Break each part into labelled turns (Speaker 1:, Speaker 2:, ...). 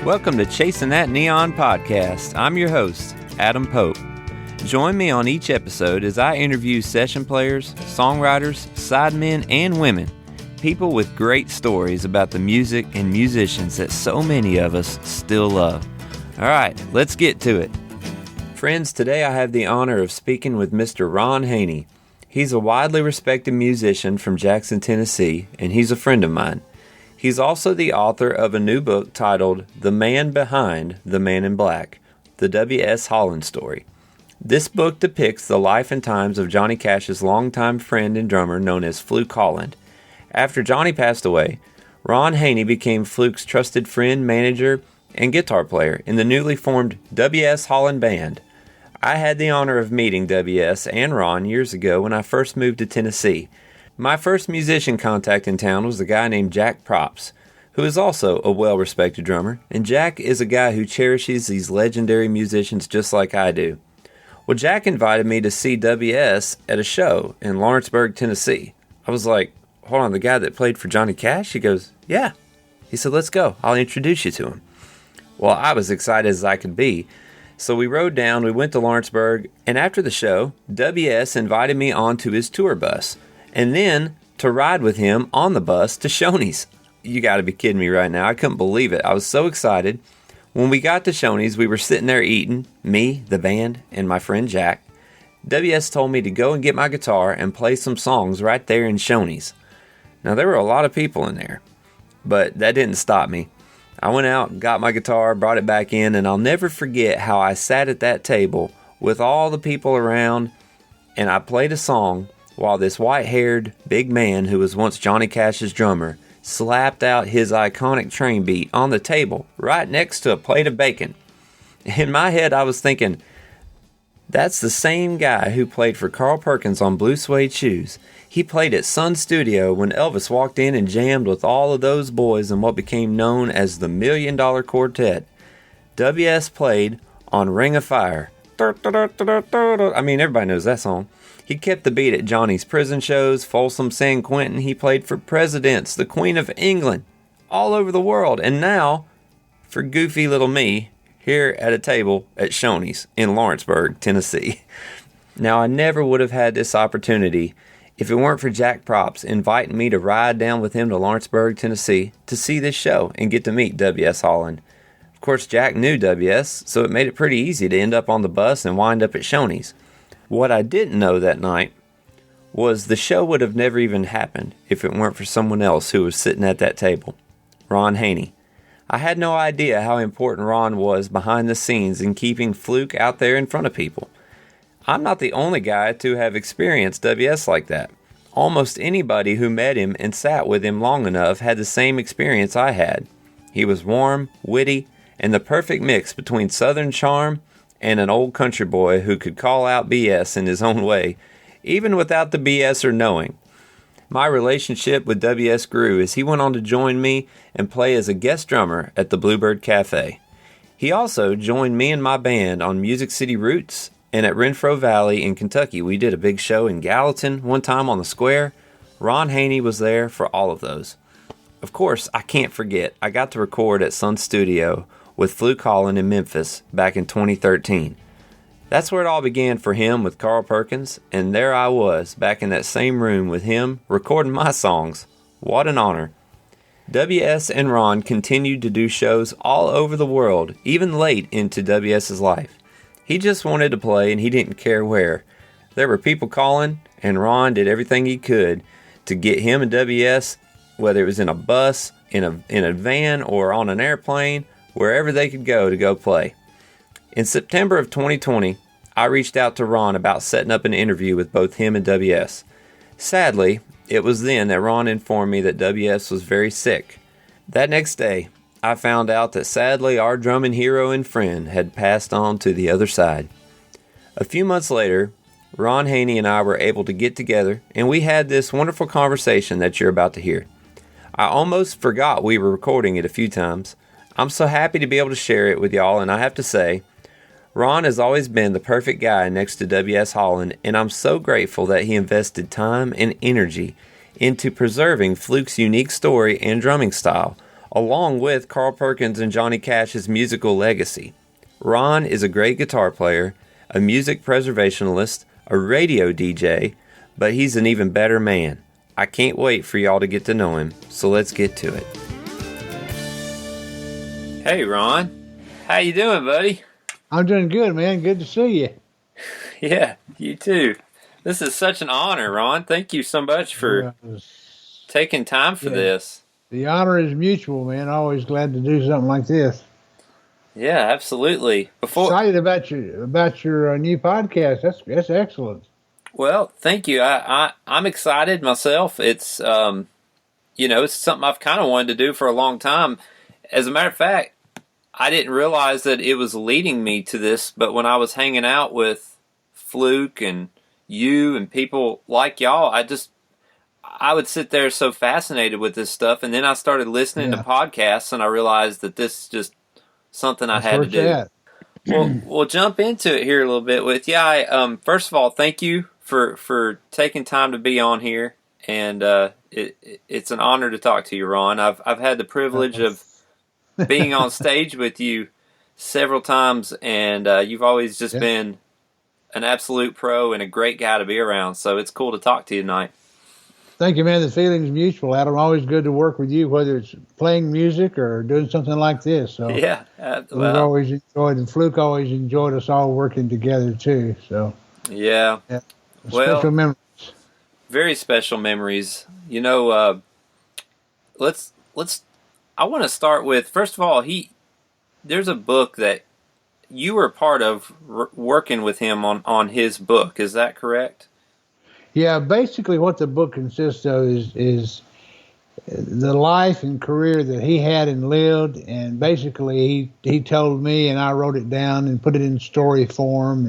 Speaker 1: Welcome to Chasing That Neon Podcast. I'm your host, Adam Pope. Join me on each episode as I interview session players, songwriters, sidemen, and women, people with great stories about the music and musicians that so many of us still love. All right, let's get to it. Friends, today I have the honor of speaking with Mr. Ron Haney. He's a widely respected musician from Jackson, Tennessee, and he's a friend of mine. He's also the author of a new book titled The Man Behind the Man in Black, the W.S. Holland story. This book depicts the life and times of Johnny Cash's longtime friend and drummer known as Fluke Holland. After Johnny passed away, Ron Haney became Fluke's trusted friend, manager, and guitar player in the newly formed W.S. Holland Band. I had the honor of meeting W.S. and Ron years ago when I first moved to Tennessee. My first musician contact in town was a guy named Jack Props, who is also a well-respected drummer, and Jack is a guy who cherishes these legendary musicians just like I do. Well, Jack invited me to see W.S. at a show in Lawrenceburg, Tennessee. I was like, hold on, the guy that played for Johnny Cash? He goes, yeah. He said, let's go. I'll introduce you to him. Well, I was excited as I could be. So we rode down, we went to Lawrenceburg, and after the show, W.S. invited me onto his tour bus, and then to ride with him on the bus to Shoney's. You got to be kidding me right now. I couldn't believe it. I was so excited. When we got to Shoney's, we were sitting there eating, me, the band, and my friend Jack. W.S. told me to go and get my guitar and play some songs right there in Shoney's. Now, there were a lot of people in there, but that didn't stop me. I went out, got my guitar, brought it back in, and I'll never forget how I sat at that table with all the people around, and I played a song while this white-haired big man who was once Johnny Cash's drummer slapped out his iconic train beat on the table right next to a plate of bacon. In my head, I was thinking, that's the same guy who played for Carl Perkins on Blue Suede Shoes. He played at Sun Studio when Elvis walked in and jammed with all of those boys in what became known as the $1 Million Quartet. W.S. played on Ring of Fire. I mean, everybody knows that song. He kept the beat at Johnny's prison shows, Folsom, San Quentin. He played for presidents, the Queen of England, all over the world. And now, for goofy little me, here at a table at Shoney's in Lawrenceburg, Tennessee. Now, I never would have had this opportunity if it weren't for Jack Props inviting me to ride down with him to Lawrenceburg, Tennessee to see this show and get to meet W.S. Holland. Of course, Jack knew W.S., so it made it pretty easy to end up on the bus and wind up at Shoney's. What I didn't know that night was the show would have never even happened if it weren't for someone else who was sitting at that table, Ron Haney. I had no idea how important Ron was behind the scenes in keeping Fluke out there in front of people. I'm not the only guy to have experienced W.S. like that. Almost anybody who met him and sat with him long enough had the same experience I had. He was warm, witty, and the perfect mix between Southern charm and an old country boy who could call out BS in his own way, even without the BS or knowing. My relationship with W.S. grew as he went on to join me and play as a guest drummer at the Bluebird Cafe. He also joined me and my band on Music City Roots, and at Renfro Valley in Kentucky we did a big show in Gallatin one time on the square. Ron Haney was there for all of those. Of course, I can't forget, I got to record at Sun Studio with Fluke Holland in Memphis back in 2013. That's where it all began for him with Carl Perkins, and there I was back in that same room with him recording my songs. What an honor. W.S. and Ron continued to do shows all over the world, even late into W.S.'s life. He just wanted to play and he didn't care where. There were people calling, and Ron did everything he could to get him and W.S., whether it was in a bus, in a van, or on an airplane, wherever they could go to go play. In September of 2020, I reached out to Ron about setting up an interview with both him and W.S. Sadly, it was then that Ron informed me that W.S. was very sick. That next day, I found out that sadly our drumming hero and friend had passed on to the other side. A few months later, Ron Haney and I were able to get together, and we had this wonderful conversation that you're about to hear. I almost forgot we were recording it a few times. I'm so happy to be able to share it with y'all, and I have to say, Ron has always been the perfect guy next to W.S. Holland, and I'm so grateful that he invested time and energy into preserving Fluke's unique story and drumming style, along with Carl Perkins and Johnny Cash's musical legacy. Ron is a great guitar player, a music preservationalist, a radio DJ, but he's an even better man. I can't wait for y'all to get to know him, so let's get to it. Hey, Ron. How you doing, buddy?
Speaker 2: I'm doing good, man. Good to see you.
Speaker 1: Yeah, you too. This is such an honor, Ron. Thank you so much for taking time for this.
Speaker 2: The honor is mutual, man. Always glad to do something like this.
Speaker 1: Yeah, absolutely.
Speaker 2: Excited about your new podcast. That's excellent.
Speaker 1: Well, thank you. I'm excited myself. It's it's something I've kind of wanted to do for a long time. As a matter of fact, I didn't realize that it was leading me to this, but when I was hanging out with Fluke and you and people like y'all, I would sit there so fascinated with this stuff, and then I started listening to podcasts, and I realized that this is just something I had to do. Well, we'll jump into it here a little bit with you. First of all, thank you for taking time to be on here, and it's an honor to talk to you, Ron. I've had the privilege of being on stage with you several times, and you've always just been an absolute pro and a great guy to be around. So it's cool to talk to you tonight.
Speaker 2: Thank you, man. The feeling's mutual, Adam. Always good to work with you, whether it's playing music or doing something like this. So we've always enjoyed, and Fluke always enjoyed us all working together too. So special memories.
Speaker 1: Very special memories. Let's. I want to start with, first of all, there's a book that you were part of working with him on his book. Is that correct?
Speaker 2: Yeah, basically what the book consists of is the life and career that he had and lived, and basically he told me and I wrote it down and put it in story form,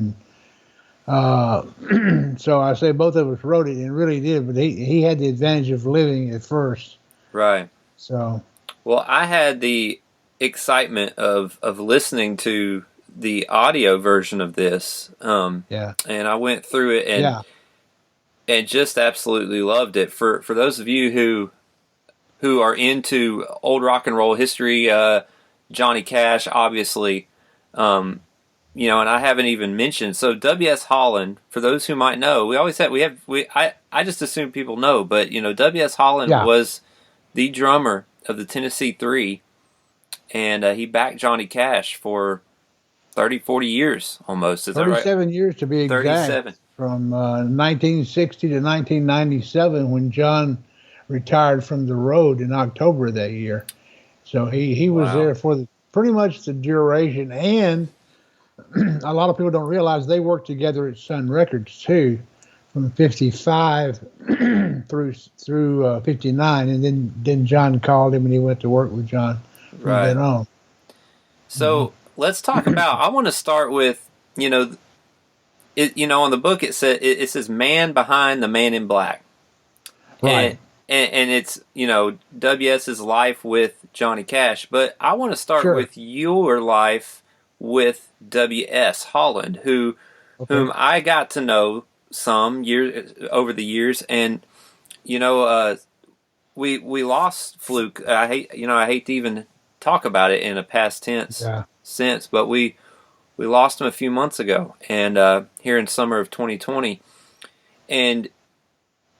Speaker 2: and so I say both of us wrote it and really did, but he had the advantage of living at first. Right. So.
Speaker 1: Well, I had the excitement of listening to the audio version of this, and I went through it and just absolutely loved it. For those of you who are into old rock and roll history, Johnny Cash, obviously, and I haven't even mentioned. So W.S. Holland, for those who might know, I just assume people know, but W.S. Holland was the drummer of the Tennessee Three, and he backed Johnny Cash for 30, 40 years almost. Is that right?
Speaker 2: 37 years to be exact.
Speaker 1: 37.
Speaker 2: From 1960 to 1997, when John retired from the road in October of that year. So he was there for pretty much the duration, and a lot of people don't realize they worked together at Sun Records too, from 55 through 59, and then John called him and he went to work with John from then on. So
Speaker 1: let's talk about. I want to start with on the book it says man behind the man in black, right? And it's WS's life with Johnny Cash, but I want to start with your life with W.S. Holland, whom I got to know some years over the years, and we lost Fluke. I hate to even talk about it in a past tense sense, but we lost him a few months ago, and here in summer of 2020, and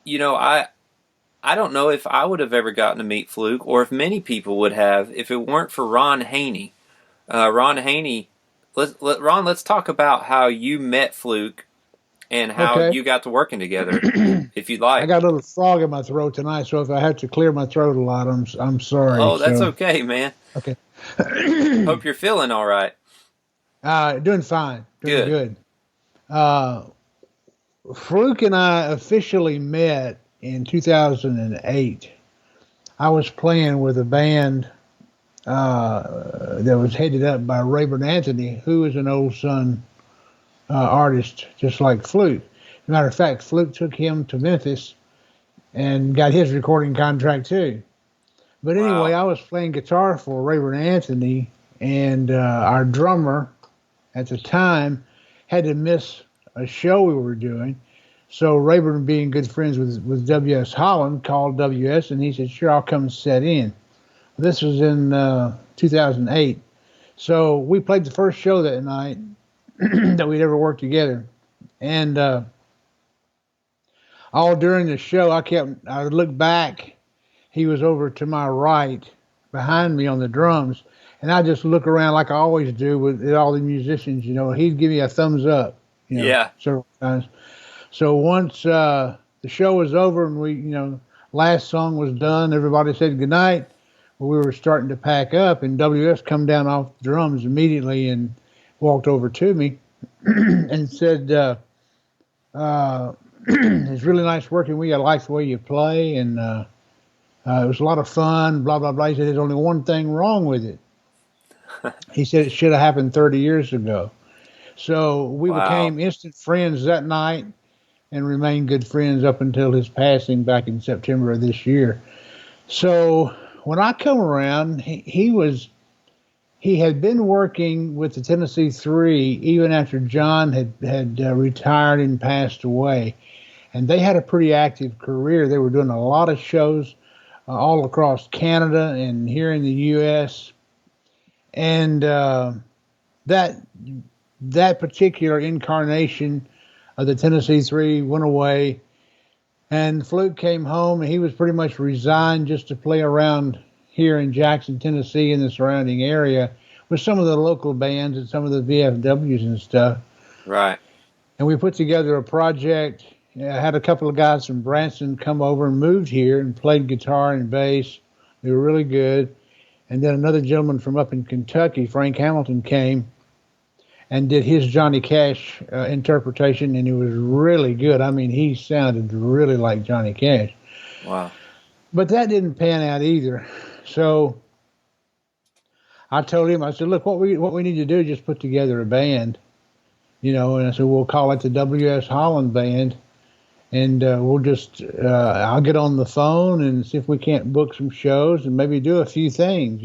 Speaker 1: I don't know if I would have ever gotten to meet Fluke, or if many people would have, if it weren't for Ron Haney. Ron Haney. Ron, let's talk about how you met Fluke and how you got to working together, if you'd like.
Speaker 2: I got a little frog in my throat tonight, so if I have to clear my throat a lot, I'm sorry.
Speaker 1: Oh, that's okay, man.
Speaker 2: Okay.
Speaker 1: Hope you're feeling all right.
Speaker 2: Doing fine. Doing good. Fluke and I officially met in 2008. I was playing with a band that was headed up by Rayburn Anthony, who is an old Sun artist, just like Fluke. As a matter of fact, Fluke took him to Memphis and got his recording contract too. But anyway, I was playing guitar for Rayburn Anthony, and our drummer at the time had to miss a show we were doing. So Rayburn, being good friends with W.S. Holland, called W.S. and he said, "Sure, I'll come set in." This was in 2008. So we played the first show that night that we'd ever worked together. And all during the show, I would look back. He was over to my right behind me on the drums. And I just look around like I always do with all the musicians, he'd give me a thumbs up,
Speaker 1: Yeah.
Speaker 2: several times. So once the show was over and we, last song was done, everybody said goodnight. Well, we were starting to pack up, and WS come down off the drums immediately and walked over to me and said, it's really nice working with you. I like the way you play, and it was a lot of fun, blah, blah, blah. He said, there's only one thing wrong with it. He said it should have happened 30 years ago. So we became instant friends that night and remained good friends up until his passing back in September of this year. So when I come around, he had been working with the Tennessee Three even after John had retired and passed away. And they had a pretty active career. They were doing a lot of shows all across Canada and here in the U.S. And that particular incarnation of the Tennessee Three went away, and Fluke came home, and he was pretty much resigned just to play around here in Jackson, Tennessee, and the surrounding area with some of the local bands and some of the VFWs and stuff.
Speaker 1: Right.
Speaker 2: And we put together a project. I had a couple of guys from Branson come over and moved here and played guitar and bass. They were really good. And then another gentleman from up in Kentucky, Frank Hamilton, came and did his Johnny Cash interpretation, and it was really good. I mean, he sounded really like Johnny Cash.
Speaker 1: Wow.
Speaker 2: But that didn't pan out either. So I told him, I said, look, what we need to do is just put together a band, and I said, we'll call it the W.S. Holland Band, and we'll just, I'll get on the phone and see if we can't book some shows and maybe do a few things,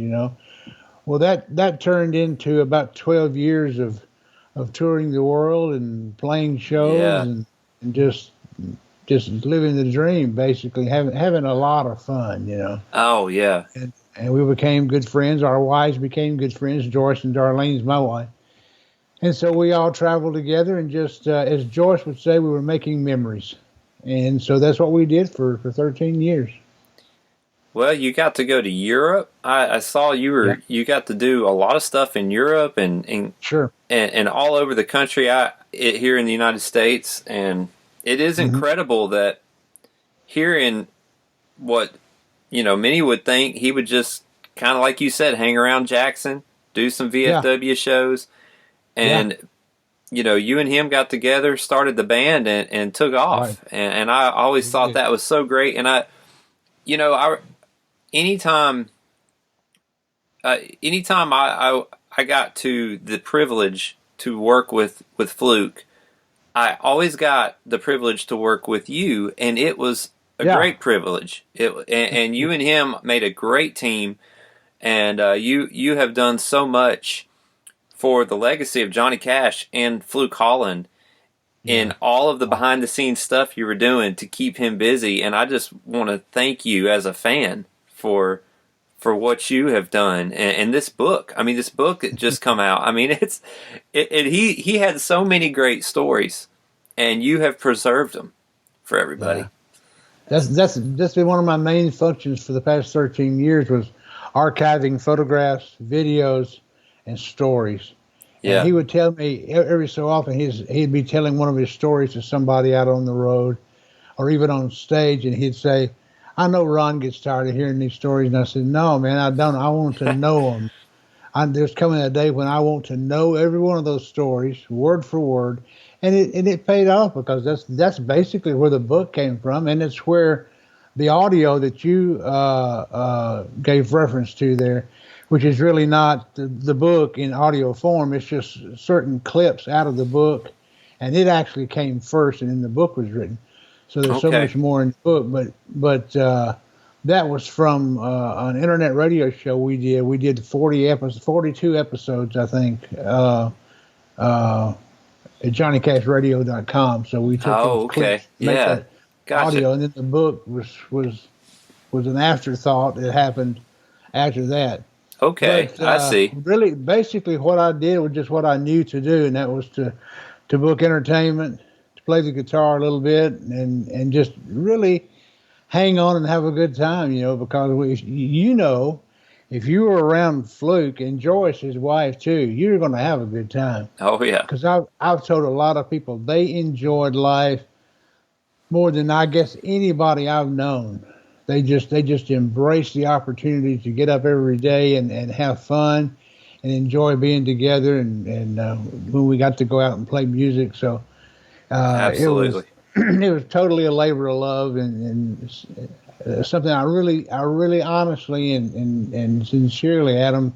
Speaker 2: Well, that turned into about 12 years of touring the world and playing shows and just living the dream, basically having a lot of fun,
Speaker 1: Oh, yeah.
Speaker 2: And we became good friends. Our wives became good friends. Joyce and Darlene's my wife. And so we all traveled together and just, as Joyce would say, we were making memories. And so that's what we did for 13 years.
Speaker 1: Well, you got to go to Europe. I saw you got to do a lot of stuff in Europe and
Speaker 2: sure,
Speaker 1: and all over the country. Here in the United States, and it is incredible that here in what many would think he would just kind of like you said, hang around Jackson, do some VFW shows, and you and him got together, started the band, and took off.
Speaker 2: Right.
Speaker 1: And I always thought that was so great. And anytime I got to the privilege to work with Fluke, I always got the privilege to work with you, and it was a great privilege. And you and him made a great team, and you have done so much for the legacy of Johnny Cash and Fluke Holland in all of the behind-the-scenes stuff you were doing to keep him busy. And I just want to thank you as a fan for what you have done. And this book, this book that just come out, he had so many great stories, and you have preserved them for everybody.
Speaker 2: Yeah. That's been one of my main functions for the past 13 years was archiving photographs, videos, and stories.
Speaker 1: Yeah.
Speaker 2: And he would tell me every so often he'd be telling one of his stories to somebody out on the road or even on stage, and he'd say, I know Ron gets tired of hearing these stories. And I said, no, man, I don't. I want to know them. There's coming a day when I want to know every one of those stories, word for word. And it paid off, because that's basically where the book came from, and it's where the audio that you gave reference to there, which is really not the book in audio form. It's just certain clips out of the book, and it actually came first, and then the book was written. So there's so much more in the book, but that was from an internet radio show we did. We did 42 episodes, I think, at JohnnyCashRadio.com. So we took those clips, make that audio, and then the book was an afterthought. It happened after that.
Speaker 1: Okay,
Speaker 2: But
Speaker 1: I see.
Speaker 2: really, basically, what I did was just what I knew to do, and that was to book entertainment, to play the guitar a little bit, and just really hang on and have a good time, because if you were around Fluke and Joyce, his wife too, you're going to have a good time.
Speaker 1: Oh yeah.
Speaker 2: Because I've told a lot of people they enjoyed life more than I guess anybody I've known. They just embrace the opportunity to get up every day and have fun and enjoy being together. And when we got to go out and play music, so
Speaker 1: Absolutely.
Speaker 2: it was totally a labor of love and something I really honestly and sincerely, Adam,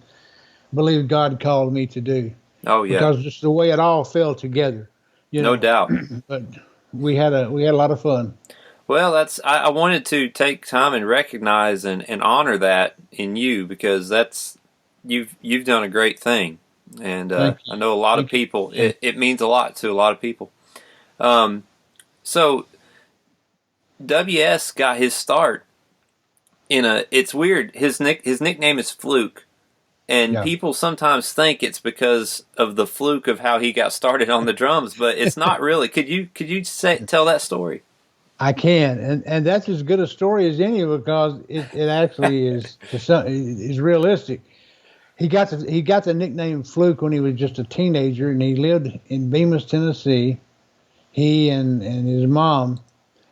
Speaker 2: believe God called me to do.
Speaker 1: Oh yeah.
Speaker 2: Because just the way it all fell together.
Speaker 1: No doubt.
Speaker 2: But we had a lot of fun.
Speaker 1: Well, I wanted to take time and recognize and honor that in you, because you've done a great thing, and I know a lot of people. It means a lot to a lot of people. So WS got his start it's weird. His nickname is Fluke, and people sometimes think it's because of the fluke of how he got started on the drums, but it's not really. Could you tell that story?
Speaker 2: I can, and that's as good a story as any, because it actually is realistic. He got the nickname Fluke when he was just a teenager, and he lived in Bemis, Tennessee. He and his mom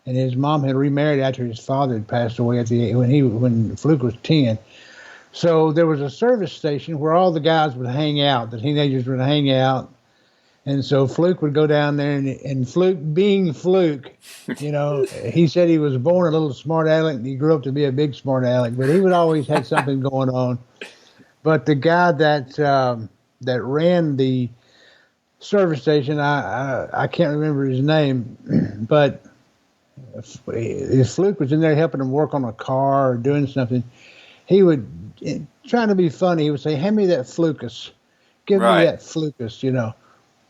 Speaker 2: had remarried after his father had passed away when Fluke was 10. So there was a service station where all the guys would hang out, the teenagers would hang out. And so Fluke would go down there, and Fluke, being Fluke, he said he was born a little smart aleck, and he grew up to be a big smart aleck, but he would always have something going on. But the guy that ran the service station, I can't remember his name, but if Fluke was in there helping him work on a car or doing something, he would, trying to be funny, he would say, "Hand me that flukus. Give me that flukus,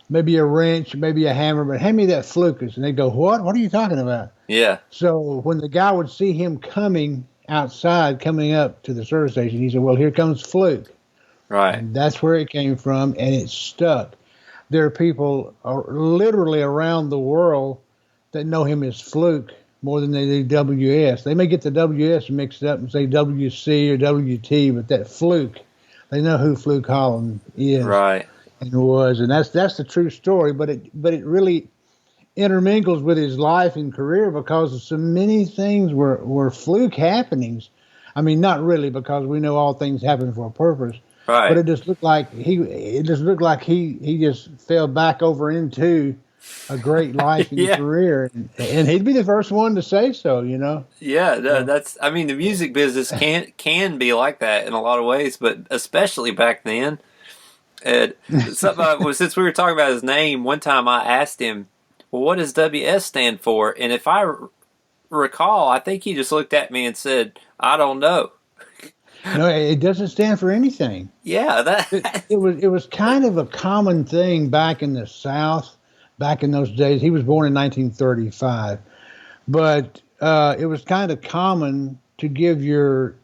Speaker 2: maybe a wrench, maybe a hammer, but hand me that flukus." And they'd go, "What? What are you talking about?" Yeah. So when the guy would see him coming up to the service station, he said, "Well, here comes Fluke." Right. And that's where it came from, and it stuck. There are people literally around the world that know him as Fluke more than they do WS. They may get the WS mixed up and say WC or WT, but that Fluke, they know who Fluke Holland is. Right. And was, and that's the true story. But it really intermingles with his life and career, because so many things were Fluke happenings. I mean, not really, because we know all things happen for a purpose. Right. But it just looked like he just fell back over into a great life and career, and he'd be the first one to say so, Yeah, that's. I mean, the music business can be like that in a lot of ways, but especially back then. Since we were talking about his name, one time I asked him, "Well, what does WS stand for?" And if I recall, I think he just looked at me and said, "I don't know." No, it doesn't stand for anything. Yeah, it was kind of a common thing back in the South. Back in those days, he was born in 1935, but it was kind of common to give your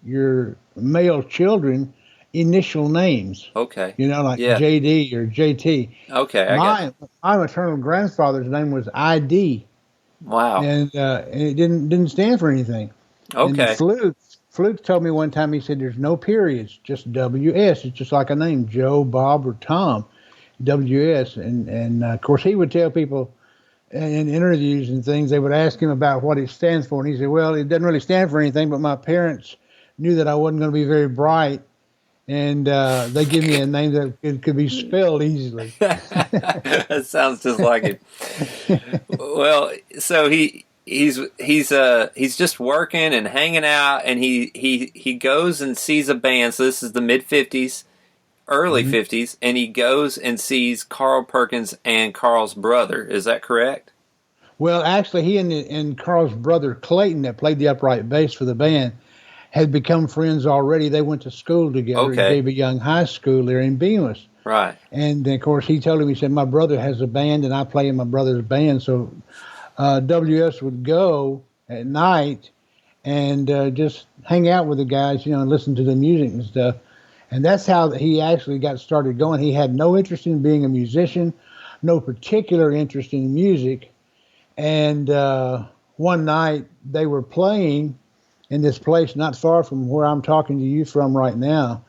Speaker 2: male children initial names. Okay. Like JD or JT. Okay. My maternal grandfather's name was ID. Wow. And it didn't stand for anything. Okay. And Fluke told me one time, he said, "There's no periods, just WS. It's just like a name, Joe, Bob, or Tom. WS." And of course, he would tell people in interviews and things, they would ask him about what it stands for, and he said, "Well, it doesn't really stand for anything, but my parents knew that I wasn't going to be very bright, and they give me a name that it could be spelled easily." That sounds just like it. Well, so he's just working and hanging out, and he goes and sees a band. So this is the mid-50s. Early 50s, and he goes and sees Carl Perkins and Carl's brother. Is that correct? Well, actually, he and Carl's brother Clayton, that played the upright bass for the band, had become friends already. They went to school together at David Young High School there in Bemis. Right. And, of course, he told him, he said, "My brother has a band, and I play in my brother's band." So WS would go at night and just hang out with the guys, and listen to the music and stuff. And that's how he actually got started going. He had no interest in being a musician, no particular interest in music. And one night they were playing in this place not far from where I'm talking to you from right now.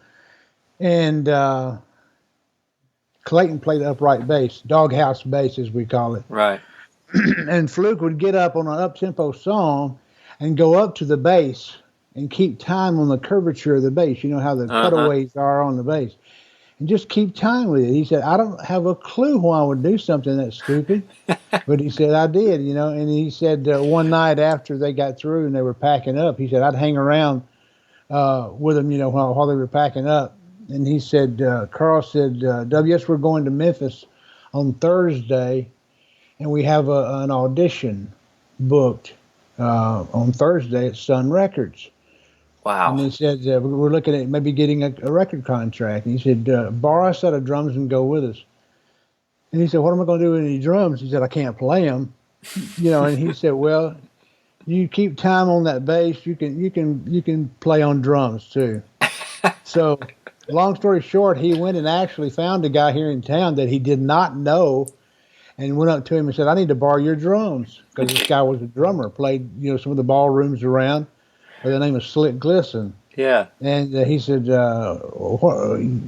Speaker 2: And Clayton played upright bass, doghouse bass as we call it.
Speaker 1: Right.
Speaker 2: And Fluke would get up on an up-tempo song and go up to the bass and keep time on the curvature of the bass. You know how the cutaways are on the bass. And just keep time with it. He said, I don't have a clue why I would do something that stupid. But he said, I did, And he said one night after they got through and they were packing up, he said, I'd hang around with them, while they were packing up. And he said, Carl said, WS, we're going to Memphis on Thursday, and we have an audition booked on Thursday at Sun Records.
Speaker 1: Wow.
Speaker 2: And he said, we're looking at maybe getting a record contract. And he said, borrow a set of drums and go with us. And he said, what am I going to do with any drums? He said, I can't play them. And he said, well, you keep time on that bass. You can play on drums too. So long story short, he went and actually found a guy here in town that he did not know and went up to him and said, I need to borrow your drums. Because this guy was a drummer, played, some of the ballrooms around. By the name of Slick Glisten.
Speaker 1: Yeah.
Speaker 2: And he said, you going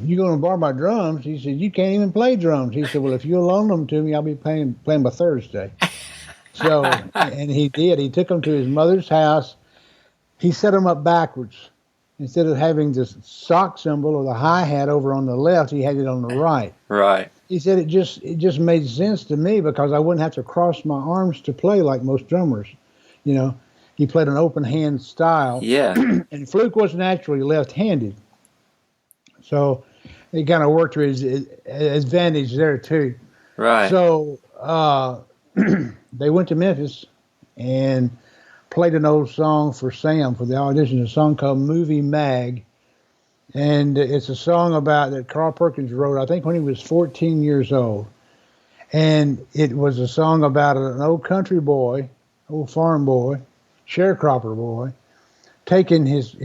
Speaker 2: to borrow my drums? He said, you can't even play drums. He said, well, if you'll loan them to me, I'll be playing by Thursday. So, and he did. He took them to his mother's house. He set them up backwards. Instead of having this sock cymbal or the hi-hat over on the left, he had it on the right.
Speaker 1: Right.
Speaker 2: He said it just made sense to me because I wouldn't have to cross my arms to play like most drummers, He played an open hand style.
Speaker 1: Yeah.
Speaker 2: And Fluke was naturally left-handed. So it kind of worked to his advantage there too.
Speaker 1: Right.
Speaker 2: So they went to Memphis and played an old song for Sam for the audition, a song called Movie Mag. And it's a song that Carl Perkins wrote, I think, when he was 14 years old. And it was a song about an old country boy, old farm boy, sharecropper boy, taking his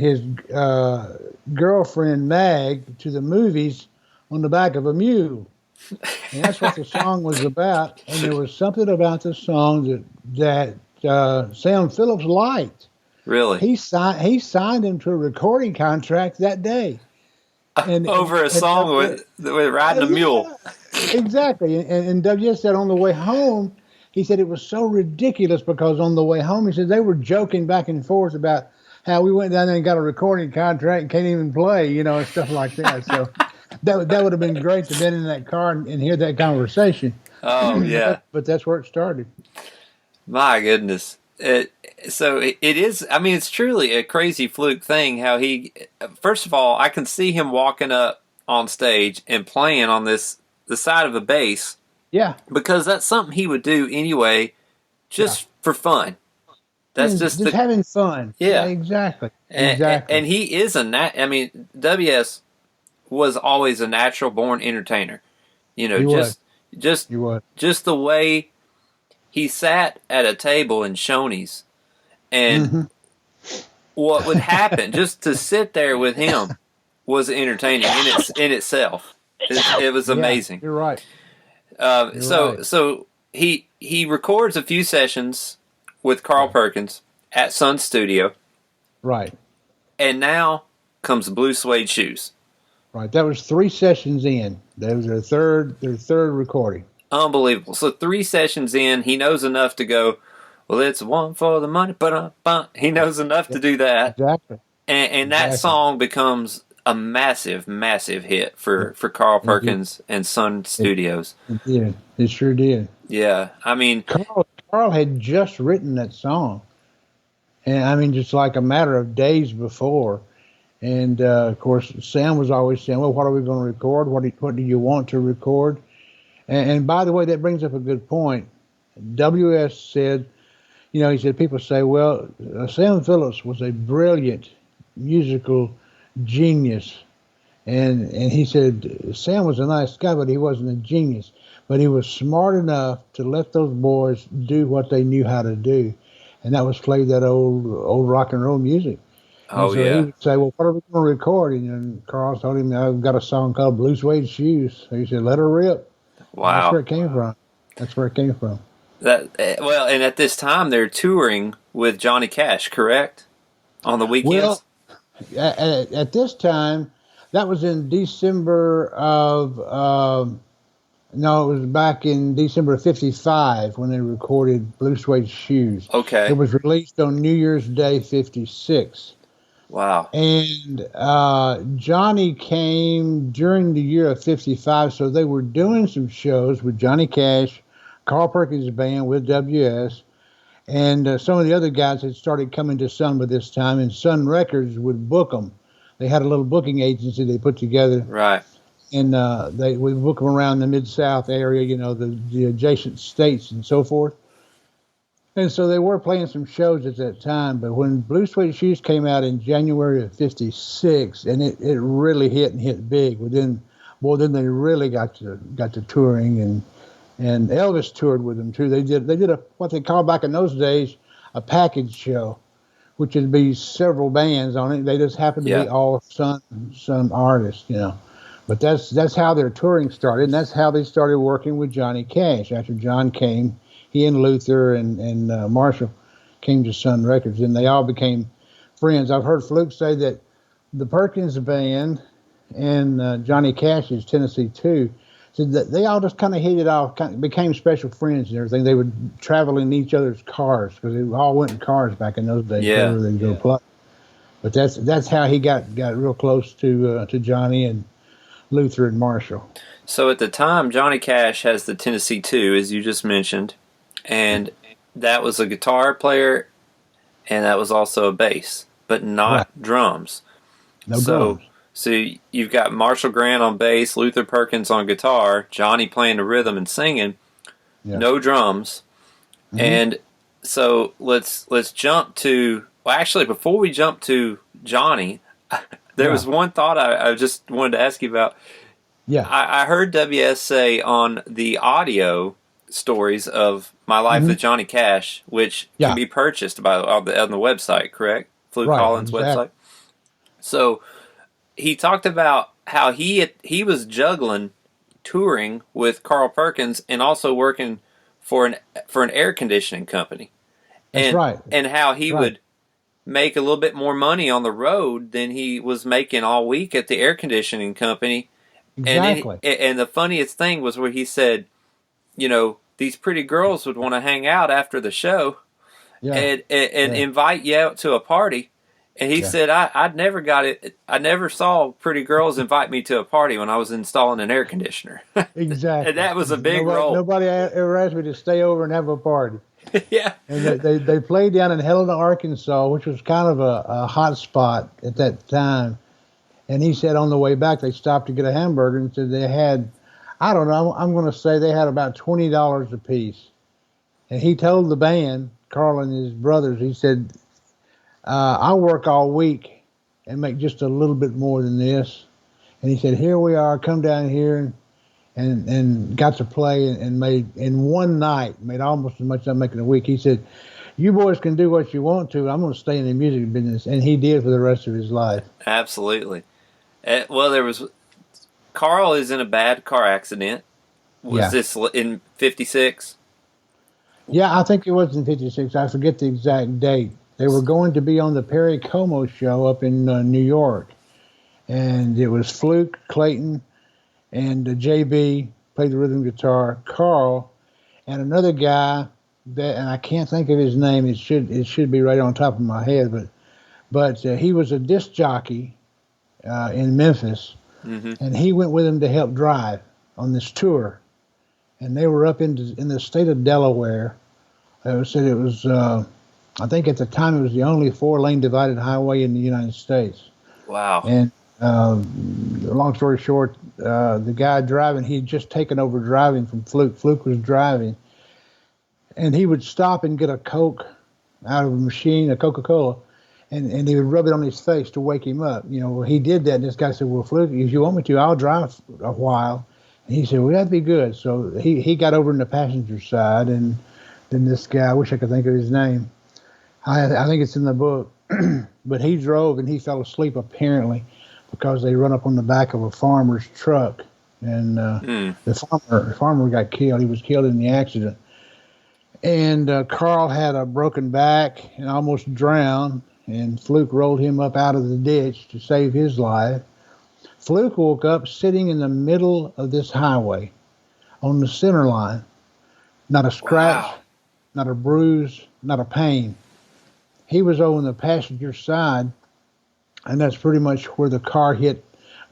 Speaker 2: girlfriend Mag to the movies on the back of a mule. And that's what the song was about. And there was something about the song that Sam Phillips liked.
Speaker 1: Really?
Speaker 2: He signed him to a recording contract that day.
Speaker 1: Over a song with riding a mule.
Speaker 2: Exactly. And W said on the way home, he said it was so ridiculous because on the way home, he said they were joking back and forth about how we went down there and got a recording contract and can't even play, and stuff like that. So that would have been great to have been in that car and hear that conversation.
Speaker 1: Oh, yeah.
Speaker 2: But that's where it started.
Speaker 1: My goodness. It is, it's truly a crazy Fluke thing how first of all, I can see him walking up on stage and playing on the side of a bass.
Speaker 2: Yeah.
Speaker 1: Because that's something he would do anyway, just for fun. That's just
Speaker 2: having fun.
Speaker 1: Yeah.
Speaker 2: Exactly.
Speaker 1: And he is WS was always a natural born entertainer. Just the way he sat at a table in Shoney's and what would happen just to sit there with him was entertaining in itself. It was amazing.
Speaker 2: You're right.
Speaker 1: So he records a few sessions with Carl Perkins at Sun Studio.
Speaker 2: Right.
Speaker 1: And now comes Blue Suede Shoes.
Speaker 2: Right. That was 3 sessions in. That was their third recording.
Speaker 1: Unbelievable. So 3 sessions in, he knows enough to go, well, it's one for the money, but he knows enough to do that.
Speaker 2: Exactly.
Speaker 1: And that song becomes a massive, massive hit for Carl Perkins and Sun Studios.
Speaker 2: It did. It sure did.
Speaker 1: Yeah.
Speaker 2: Carl had just written that song. And just like a matter of days before. And of course, Sam was always saying, well, what are we going to record? What do you want to record? And by the way, that brings up a good point. WS said, he said, people say, well, Sam Phillips was a brilliant musical genius. And he said, Sam was a nice guy, but he wasn't a genius. But he was smart enough to let those boys do what they knew how to do. and that was played that old rock and roll music. And
Speaker 1: Oh
Speaker 2: so he
Speaker 1: yeah.
Speaker 2: would say, well, what are we going to record? And Carl told him, I've got a song called Blue Suede Shoes. So he said, let her rip. And that's
Speaker 1: Wow.
Speaker 2: where it came from. That's where it came from.
Speaker 1: Well, and at this time they're touring with Johnny Cash, correct? On the weekends.
Speaker 2: Well, at this time, that was in December of, no, it was back in December of 55 when they recorded Blue Suede Shoes.
Speaker 1: Okay.
Speaker 2: It was released on New Year's Day, 56.
Speaker 1: Wow.
Speaker 2: And Johnny came during the year of 55, so they were doing some shows with Johnny Cash, Carl Perkins' band with WS, and some of the other guys had started coming to Sun by this time, and Sun Records would book them. They had a little booking agency they put together.
Speaker 1: Right.
Speaker 2: And they would book them around the Mid-South area, the adjacent states and so forth. And so they were playing some shows at that time, but when Blue Suede Shoes came out in January of 56, and it really hit big. Then they really got to touring, and Elvis toured with them too. They did what they called back in those days a package show, which would be several bands on it. They just happened to be all Sun artists, But that's how their touring started, and that's how they started working with Johnny Cash. After John came, he and Luther and Marshall came to Sun Records, and they all became friends. I've heard Fluke say that the Perkins band and Johnny Cash's Tennessee 2, said that they all just kind of hit it off, became special friends and everything. They would travel in each other's cars because they all went in cars back in those days.
Speaker 1: Yeah.
Speaker 2: Wherever they go play. But that's how he got real close to Johnny and Luther and Marshall.
Speaker 1: So at the time, Johnny Cash has the Tennessee 2, as you just mentioned, and that was a guitar player, and that was also a bass, but not drums.
Speaker 2: No drums.
Speaker 1: So you've got Marshall Grant on bass, Luther Perkins on guitar, Johnny playing the rhythm and singing, no drums. Mm-hmm. And so let's jump to, well, actually, before we jump to Johnny, there was one thought I just wanted to ask you about.
Speaker 2: Yeah.
Speaker 1: I heard WS say on the audio stories of My Life with Johnny Cash, which can be purchased on the website, correct? Fluke Holland's website. So he talked about how he was juggling touring with Carl Perkins and also working for an air conditioning company.
Speaker 2: That's right.
Speaker 1: And how he would make a little bit more money on the road than he was making all week at the air conditioning company.
Speaker 2: Exactly.
Speaker 1: And the funniest thing was where he said, these pretty girls would want to hang out after the show and invite you out to a party. And he said, I never saw pretty girls invite me to a party when I was installing an air conditioner.
Speaker 2: Exactly.
Speaker 1: And that was a big role.
Speaker 2: Nobody ever asked me to stay over and have a party.
Speaker 1: Yeah.
Speaker 2: And they played down in Helena, Arkansas, which was kind of a hot spot at that time. And he said on the way back, they stopped to get a hamburger and said they had, I don't know, I'm going to say they had about $20 a piece. And he told the band, Carl and his brothers, he said, I'll work all week and make just a little bit more than this. And he said, here we are, come down here and got to play and made, in one night, made almost as much as I'm making a week. He said, you boys can do what you want to. I'm going to stay in the music business. And he did for the rest of his life.
Speaker 1: Absolutely. Carl is in a bad car accident. Was this in 56?
Speaker 2: Yeah, I think it was in 56. I forget the exact date. They were going to be on the Perry Como show up in New York. And it was Fluke, Clayton, and JB played the rhythm guitar, Carl, and another guy and I can't think of his name. It should be right on top of my head, but he was a disc jockey in Memphis, and he went with him to help drive on this tour. And they were up in the state of Delaware. It said it was, I think at the time it was the only 4-lane divided highway in the United States.
Speaker 1: Wow.
Speaker 2: And long story short, the guy driving, he had just taken over driving from Fluke. Fluke was driving. And he would stop and get a Coke out of a machine, a Coca-Cola, and he would rub it on his face to wake him up. He did that, and this guy said, well, Fluke, if you want me to, I'll drive a while. And he said, well, that'd be good. So he got over in the passenger side, and then this guy, I wish I could think of his name, I think it's in the book. But he drove and he fell asleep apparently because they run up on the back of a farmer's truck, and the farmer got killed. He was killed in the accident. And Carl had a broken back and almost drowned, and Fluke rolled him up out of the ditch to save his life. Fluke woke up sitting in the middle of this highway on the center line. Not a scratch,
Speaker 1: Wow.
Speaker 2: not a bruise, not a pain. He was on the passenger side, and that's pretty much where the car hit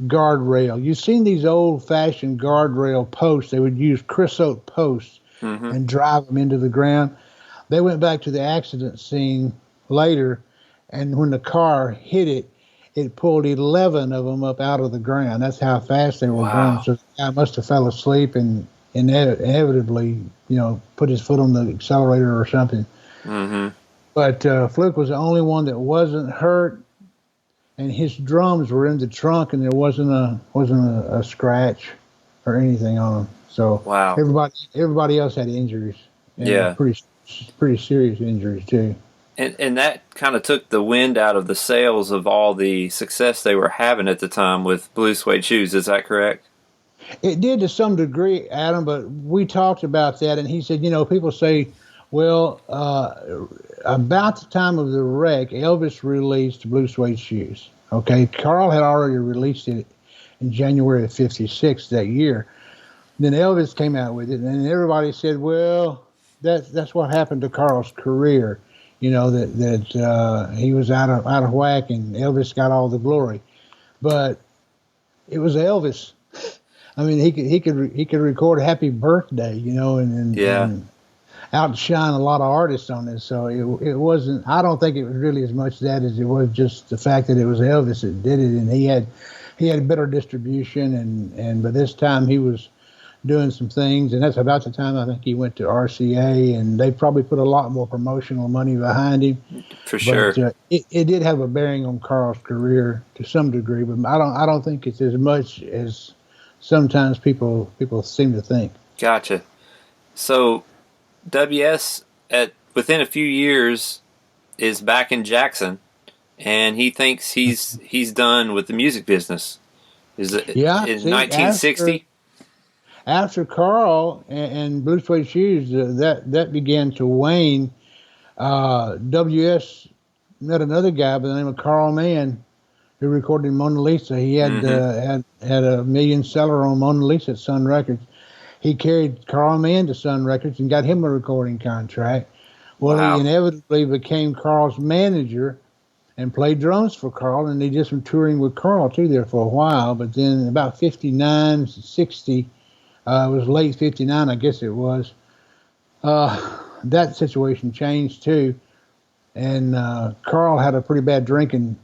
Speaker 2: guardrail. You've seen these old-fashioned guardrail posts. They would use creosote posts and drive them into the ground. They went back to the accident scene later, and when the car hit it, it pulled 11 of them up out of the ground. That's how fast they were going. So the guy must have fell asleep and inevitably, put his foot on the accelerator or something. But Fluke was the only one that wasn't hurt, and his drums were in the trunk, and there wasn't a scratch or anything on them. So everybody else had injuries. And pretty serious injuries too.
Speaker 1: And that kind of took the wind out of the sails of all the success they were having at the time with Blue Suede Shoes. Is that correct?
Speaker 2: It did to some degree, Adam, but we talked about that, and he said, people say, well, about the time of the wreck, Elvis released Blue Suede Shoes. Okay, Carl had already released it in January of '56 that year. Then Elvis came out with it, and everybody said, well, that's what happened to Carl's career. That he was out of whack, and Elvis got all the glory. But it was Elvis. I mean, he could record Happy Birthday, and outshine a lot of artists on this. So it wasn't. I don't think it was really as much that as it was just the fact that it was Elvis that did it, and he had better distribution, and by this time he was doing some things, and that's about the time I think he went to RCA, and they probably put a lot more promotional money behind him.
Speaker 1: For sure.
Speaker 2: But it did have a bearing on Carl's career to some degree, but I don't think it's as much as sometimes people seem to think.
Speaker 1: Gotcha. So WS within a few years is back in Jackson, and he thinks he's done with the music business. Is it in 1960?
Speaker 2: After Carl and Blue Suede Shoes, that began to wane. WS met another guy by the name of Carl Mann, who recorded Mona Lisa. He had had a million seller on Mona Lisa at Sun Records. He carried Carl Mann to Sun Records and got him a recording contract. Well, he inevitably became Carl's manager and played drums for Carl, and they did some touring with Carl too there for a while. But then about 59, 60, it was late 59, I guess it was. That situation changed too, and Carl had a pretty bad drinking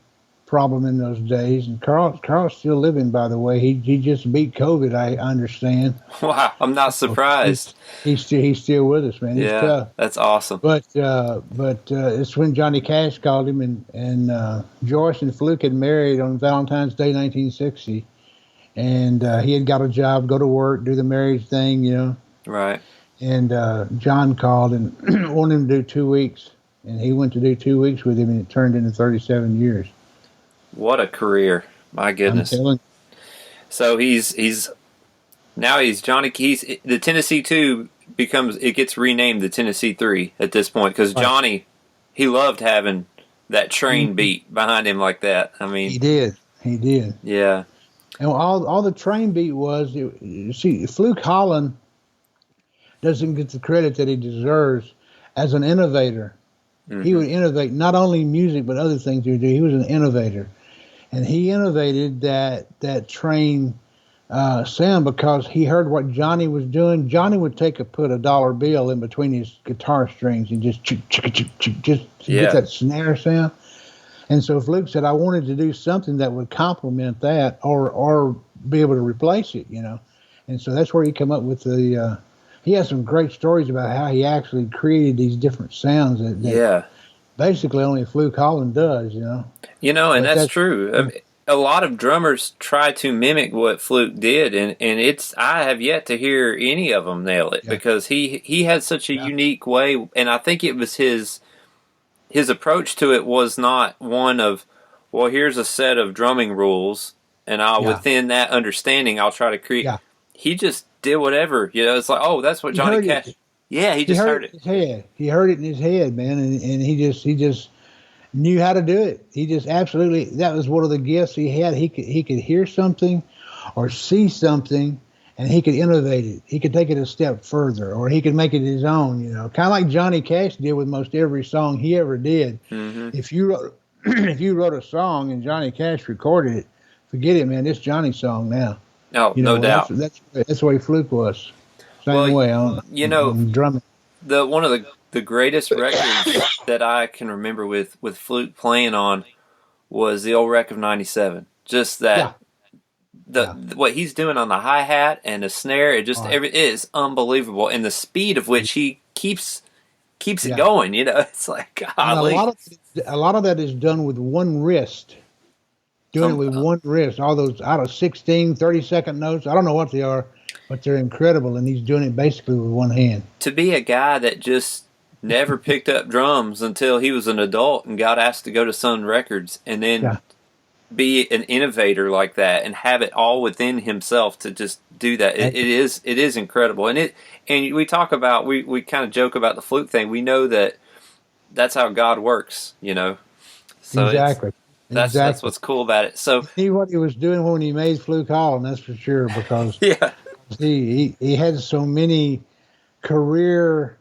Speaker 2: problem in those days. And Carl's still living, by the way. He just beat COVID, I understand.
Speaker 1: Wow, I'm not surprised.
Speaker 2: He's still with us, man. He's tough.
Speaker 1: That's awesome.
Speaker 2: But it's when Johnny Cash called him, and Joyce and Fluke had married on Valentine's Day 1960. And he had got a job, go to work, do the marriage thing,
Speaker 1: Right.
Speaker 2: And John called and wanted him to do 2 weeks. And he went to do 2 weeks with him, and it turned into 37 years.
Speaker 1: What a career. My goodness. So he's Johnny Keys. The Tennessee 2 gets renamed the Tennessee 3 at this point, because Johnny, he loved having that train beat behind him like that. I mean,
Speaker 2: he did.
Speaker 1: Yeah.
Speaker 2: And all the train beat was, Fluke Holland doesn't get the credit that he deserves as an innovator. He would innovate not only music but other things he would do. He was an innovator, and he innovated that train sound because he heard what Johnny was doing. Johnny would put a dollar bill in between his guitar strings and just get that snare sound. And so Fluke said, I wanted to do something that would complement that or be able to replace it, And so that's where he came up with he has some great stories about how he actually created these different sounds that basically only Fluke Holland does,
Speaker 1: And that's true. I mean, a lot of drummers try to mimic what Fluke did, and I have yet to hear any of them nail it because he had such a unique way, and I think it was his his approach to it was not one of, well, here's a set of drumming rules, and within that understanding, I'll try to create.
Speaker 2: Yeah.
Speaker 1: He just did whatever. It's like, oh, that's what Johnny Cash. Yeah, he just heard it.
Speaker 2: In his head. He heard it in his head, man, and he just knew how to do it. He just absolutely. That was one of the gifts he had. He could hear something, or see something, and he could innovate it. He could take it a step further, or he could make it his own. Kind of like Johnny Cash did with most every song he ever did.
Speaker 1: Mm-hmm.
Speaker 2: If you wrote a song and Johnny Cash recorded it, forget it, man. It's Johnny's song now.
Speaker 1: Oh, no doubt.
Speaker 2: That's the way Fluke was. Same way on drumming.
Speaker 1: One of the greatest records that I can remember with Fluke playing on was the old wreck of '97. Just that. What he's doing on the hi-hat and the snare, it is unbelievable, and the speed of which he keeps it going. It's like, golly.
Speaker 2: A lot of that is done with one wrist. Doing it with one wrist. All those out of 16, 30-second notes. I don't know what they are, but they're incredible, and he's doing it basically with one hand.
Speaker 1: To be a guy that just never picked up drums until he was an adult and got asked to go to Sun Records, and then be an innovator like that and have it all within himself to just do that. It is incredible. And we talk about, we kind of joke about the Fluke thing. We know that's how God works, So
Speaker 2: exactly.
Speaker 1: That's what's cool about it. So
Speaker 2: see what he was doing when he made Fluke Holland, that's for sure, because he had so many career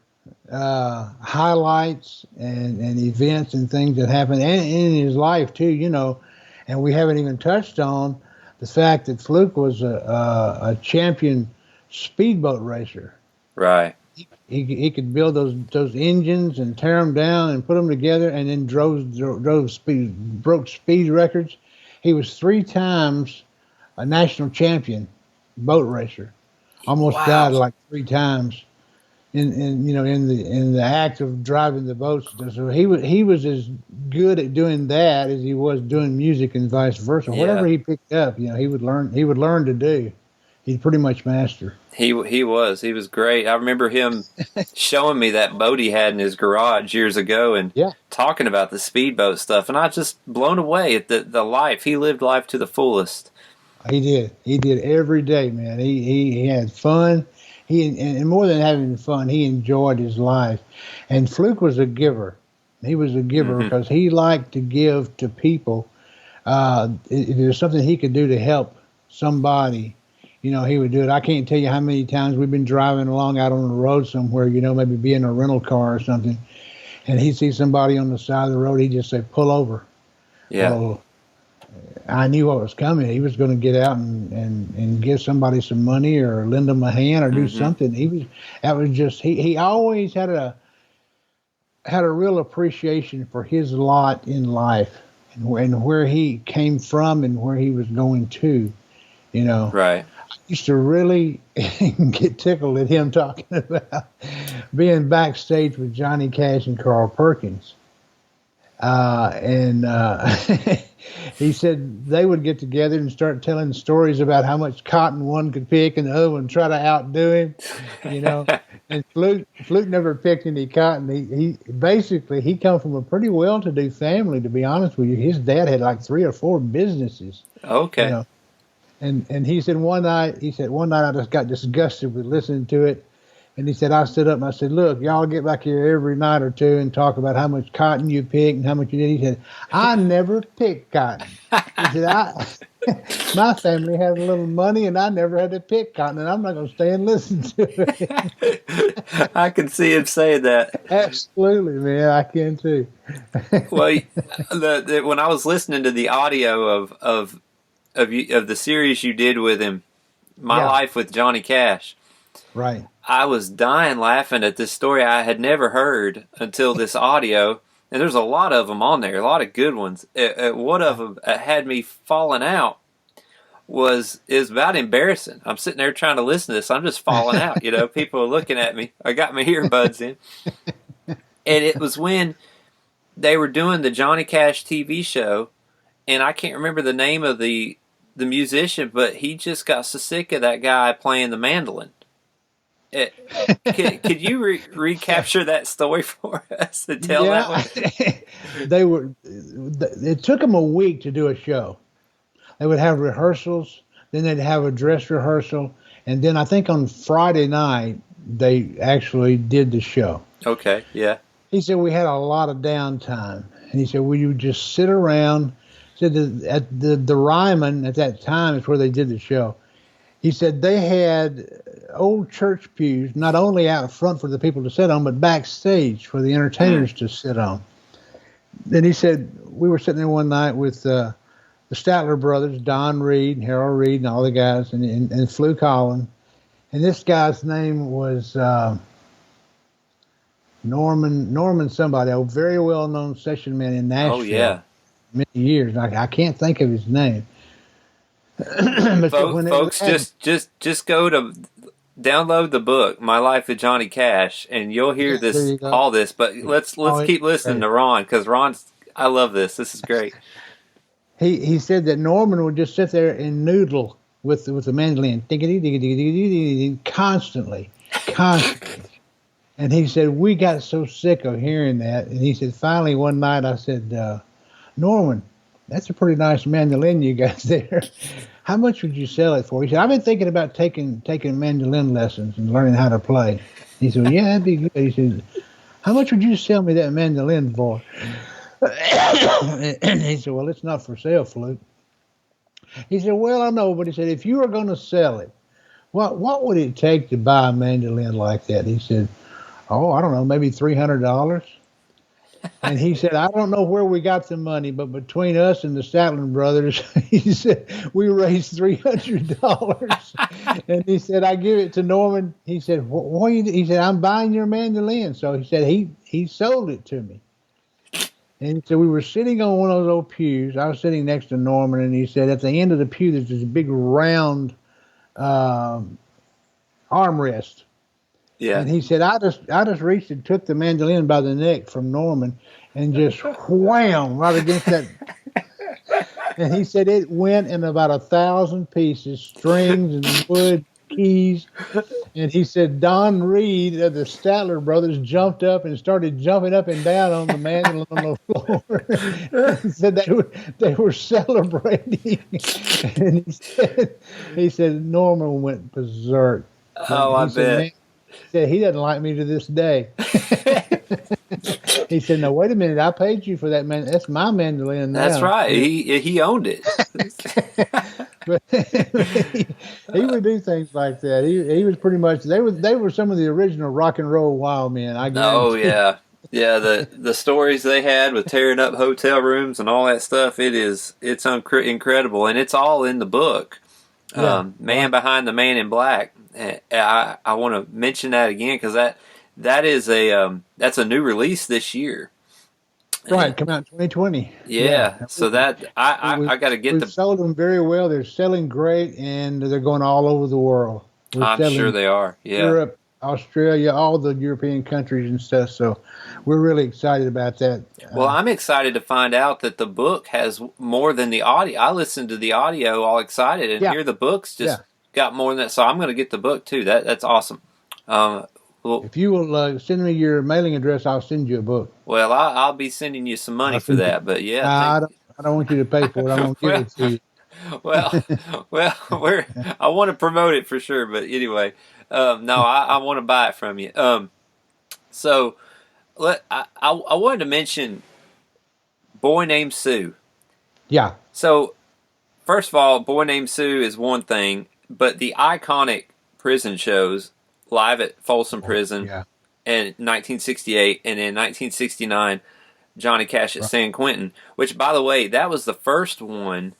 Speaker 2: highlights and events and things that happened and in his life too, and we haven't even touched on the fact that Fluke was a champion speedboat racer.
Speaker 1: Right.
Speaker 2: He could build those engines and tear them down and put them together, and then broke speed records. He was 3 times a national champion boat racer. Almost died like 3 times in the act of driving the boats. So he was as good at doing that as he was doing music, and vice versa. Yeah. Whatever he picked up, he would learn to do. He'd pretty much master.
Speaker 1: He was great. I remember him showing me that boat he had in his garage years ago, and talking about the speedboat stuff, and I just blown away at the life. He lived life to the fullest.
Speaker 2: He did every day, man. He had fun. And more than having fun, he enjoyed his life. And Fluke was a giver. He was a giver because he liked to give to people. If there's something he could do to help somebody, he would do it. I can't tell you how many times we've been driving along out on the road somewhere, maybe be in a rental car or something, and he'd see somebody on the side of the road. He'd just say, "Pull over." Yeah. Well, I knew what was coming. He was going to get out and give somebody some money or lend them a hand or do something. He always had a real appreciation for his lot in life and where he came from and where he was going to,
Speaker 1: Right.
Speaker 2: I used to really get tickled at him talking about being backstage with Johnny Cash and Carl Perkins. He said they would get together and start telling stories about how much cotton one could pick and the other one try to outdo him, And Fluke never picked any cotton. He come from a pretty well-to-do family, to be honest with you. His dad had like 3 or 4 businesses.
Speaker 1: Okay.
Speaker 2: And he said one night I just got disgusted with listening to it. And he said, I stood up and I said, look, y'all get back here every night or two and talk about how much cotton you picked and how much you did. He said, I never picked cotton. He said, my family had a little money and I never had to pick cotton, and I'm not going to stay and listen to it.
Speaker 1: I can see him saying that.
Speaker 2: Absolutely, man. I can too.
Speaker 1: Well, when I was listening to the audio of the series you did with him, My Life with Johnny Cash.
Speaker 2: Right.
Speaker 1: I was dying laughing at this story I had never heard until this audio, and there's a lot of them on there, a lot of good ones. One of them had me falling out. Is about embarrassing. I'm sitting there trying to listen to this. I'm just falling out. People are looking at me. I got my earbuds in, and it was when they were doing the Johnny Cash TV show, and I can't remember the name of the musician, but he just got so sick of that guy playing the mandolin. Could you recapture that story for us and tell that one?
Speaker 2: It took them a week to do a show. They would have rehearsals, then they'd have a dress rehearsal, and then I think on Friday night they actually did the show.
Speaker 1: Okay, yeah.
Speaker 2: He said we had a lot of downtime, and he said, "Will you just sit around?" He said at the Ryman at that time is where they did the show. He said they had old church pews, not only out front for the people to sit on, but backstage for the entertainers to sit on. Then he said we were sitting there one night with the Statler brothers, Don Reed, Harold Reed, and all the guys, and Fluke Holland. And this guy's name was Norman somebody, a very well-known session man in Nashville.
Speaker 1: Oh, yeah.
Speaker 2: Many years. I can't think of his name.
Speaker 1: But folks, just go to download the book, My Life with Johnny Cash, and you'll hear all this. But let's keep listening to Ron, because I love this. This is great.
Speaker 2: He said that Norman would just sit there and noodle with the mandolin, constantly. And he said we got so sick of hearing that, and he said finally one night I said, Norman, that's a pretty nice mandolin you got there. How much would you sell it for? He said, I've been thinking about taking mandolin lessons and learning how to play. He said, well, yeah, that'd be good. He said, how much would you sell me that mandolin for? And he said, well, it's not for sale, Fluke. He said, well, I know, but he said, if you were going to sell it, what would it take to buy a mandolin like that? He said, oh, I don't know, maybe $300. And he said, I don't know where we got the money, but between us and the Statler brothers, he said, we raised $300. And he said, I give it to Norman. He said, he said, I'm buying your mandolin. So he said, he sold it to me. And he said, we were sitting on one of those old pews. I was sitting next to Norman, and he said, at the end of the pew, there's this big round armrest.
Speaker 1: Yeah.
Speaker 2: And he said, I just reached and took the mandolin by the neck from Norman and just wham right against that. And he said it went in about 1,000 pieces, strings and wood, keys. And he said Don Reed of the Statler brothers jumped up and started jumping up and down on the mandolin on the floor. He said they were celebrating. And he said Norman went berserk.
Speaker 1: Oh, I bet.
Speaker 2: He said he doesn't like me to this day. He said, no, wait a minute. I paid you for that man. That's my mandolin now.
Speaker 1: That's right. He owned it.
Speaker 2: But he would do things like that. He was pretty much, they were some of the original rock and roll wild men, I guess.
Speaker 1: Oh, yeah. Yeah, the stories they had with tearing up hotel rooms and all that stuff, it's incredible. And it's all in the book.
Speaker 2: Yeah.
Speaker 1: Man Behind the Man in Black. I want to mention that again because that's a new release this year.
Speaker 2: Right, come out in 2020.
Speaker 1: Yeah. So that I got to get
Speaker 2: we've sold them very well. They're selling great, and they're going all over the world.
Speaker 1: I'm sure they are. Yeah,
Speaker 2: Europe, Australia, all the European countries and stuff. So we're really excited about that.
Speaker 1: Well, I'm excited to find out that the book has more than the audio. I listened to the audio all excited, and here the book's just got more than that. So I'm going to get the book too. That's awesome. Well,
Speaker 2: if you will send me your mailing address, I'll send you a book.
Speaker 1: Well, I'll be sending you some money for that. But yeah,
Speaker 2: I don't want you to pay for it. I'm going to give it to you.
Speaker 1: Well, I want to promote it for sure. But anyway, no, I want to buy it from you. So I wanted to mention Boy Named Sue.
Speaker 2: Yeah.
Speaker 1: So first of all, Boy Named Sue is one thing, but the iconic prison shows live at Folsom Prison in 1968, and in 1969, Johnny Cash at San Quentin, which, by the way, that was the first one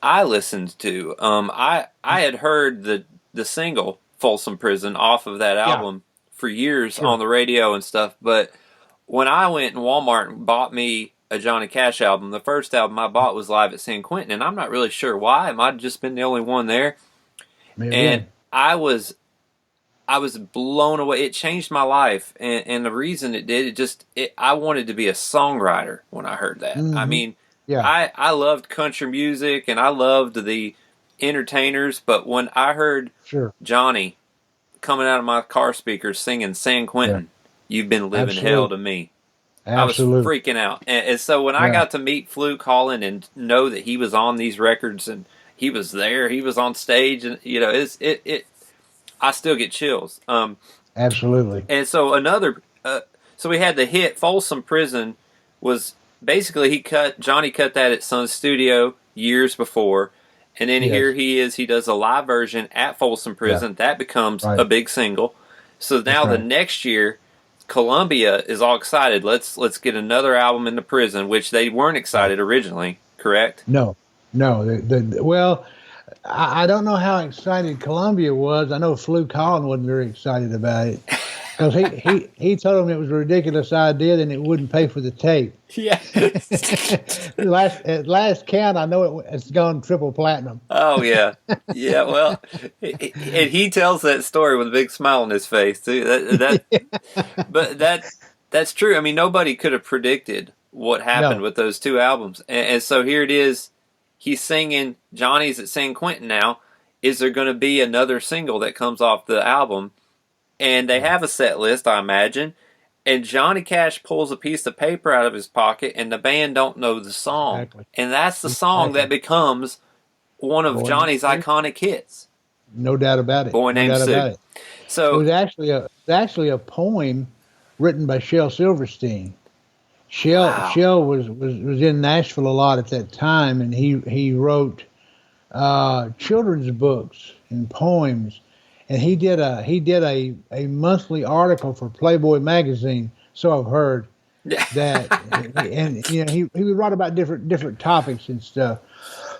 Speaker 1: I listened to. I had heard the single Folsom Prison off of that album for years on the radio and stuff, but when I went in Walmart and bought me a Johnny Cash album, the first album I bought was live at San Quentin, and I'm not really sure why. It might have just been the only one there. Maybe. And I was blown away. It changed my life, and the reason it did, I wanted to be a songwriter when I heard that. Mm-hmm. I mean, I loved country music, and I loved the entertainers, but when I heard Johnny coming out of my car speakers singing San Quentin, You've Been Living Hell to Me.
Speaker 2: Absolutely.
Speaker 1: I was freaking out. And so when I got to meet Fluke Holland and know that he was on these records and he was there, he was on stage, and I still get chills.
Speaker 2: Absolutely.
Speaker 1: And so so we had the hit Folsom Prison was basically Johnny cut that at Sun Studio years before. And then here he does a live version at Folsom Prison. That becomes a big single. So now the next year, Columbia is all excited. Let's get another album in the prison, which they weren't excited originally, correct?
Speaker 2: No. Well, I don't know how excited Columbia was. I know Fluke Holland wasn't very excited about it. Because he told him it was a ridiculous idea, then it wouldn't pay for the tape.
Speaker 1: Yeah.
Speaker 2: At last count, I know it's gone triple platinum.
Speaker 1: Oh, yeah. Yeah, well, and he tells that story with a big smile on his face, too. But that's true. I mean, nobody could have predicted what happened with those two albums. And so here it is. He's singing Johnny's at San Quentin now. Is there going to be another single that comes off the album? And they have a set list, I imagine. And Johnny Cash pulls a piece of paper out of his pocket, and the band don't know the song. Exactly. And that's the song that becomes one of Johnny's iconic hits.
Speaker 2: No doubt about it.
Speaker 1: Boy Named Sue. So
Speaker 2: it was actually a poem written by Shel Silverstein. Shel was in Nashville a lot at that time, and he wrote children's books and poems. And he did a monthly article for Playboy magazine, so I've heard that, and he would write about different topics and stuff.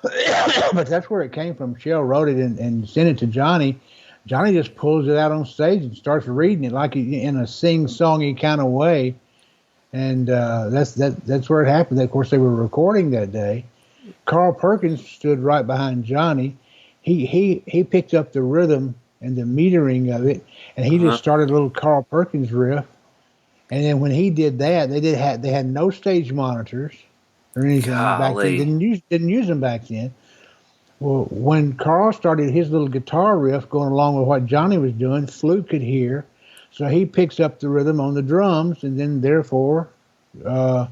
Speaker 2: But that's where it came from. Shel wrote it and sent it to Johnny. Johnny just pulls it out on stage and starts reading it like in a sing-songy kind of way, and that's where it happened. Of course, they were recording that day. Carl Perkins stood right behind Johnny. He picked up the rhythm and the metering of it, and he just started a little Carl Perkins riff. And then when he did that, they had no stage monitors or anything back then. Didn't use them back then. Well, when Carl started his little guitar riff going along with what Johnny was doing, Fluke could hear, so he picks up the rhythm on the drums, and then therefore the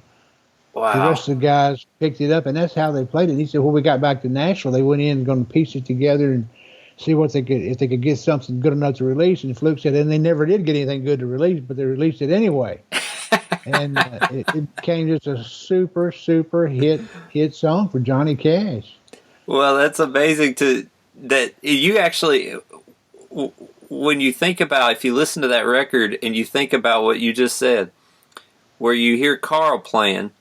Speaker 2: rest of the guys picked it up, and that's how they played it. And he said, when we got back to Nashville, they went in and going to piece it together and see if they could get something good enough to release. And Fluke said, and they never did get anything good to release, but they released it anyway. And it became just a super, super hit song for Johnny Cash.
Speaker 1: Well, that's amazing that you actually, when you think about, if you listen to that record and you think about what you just said, where you hear Carl playing,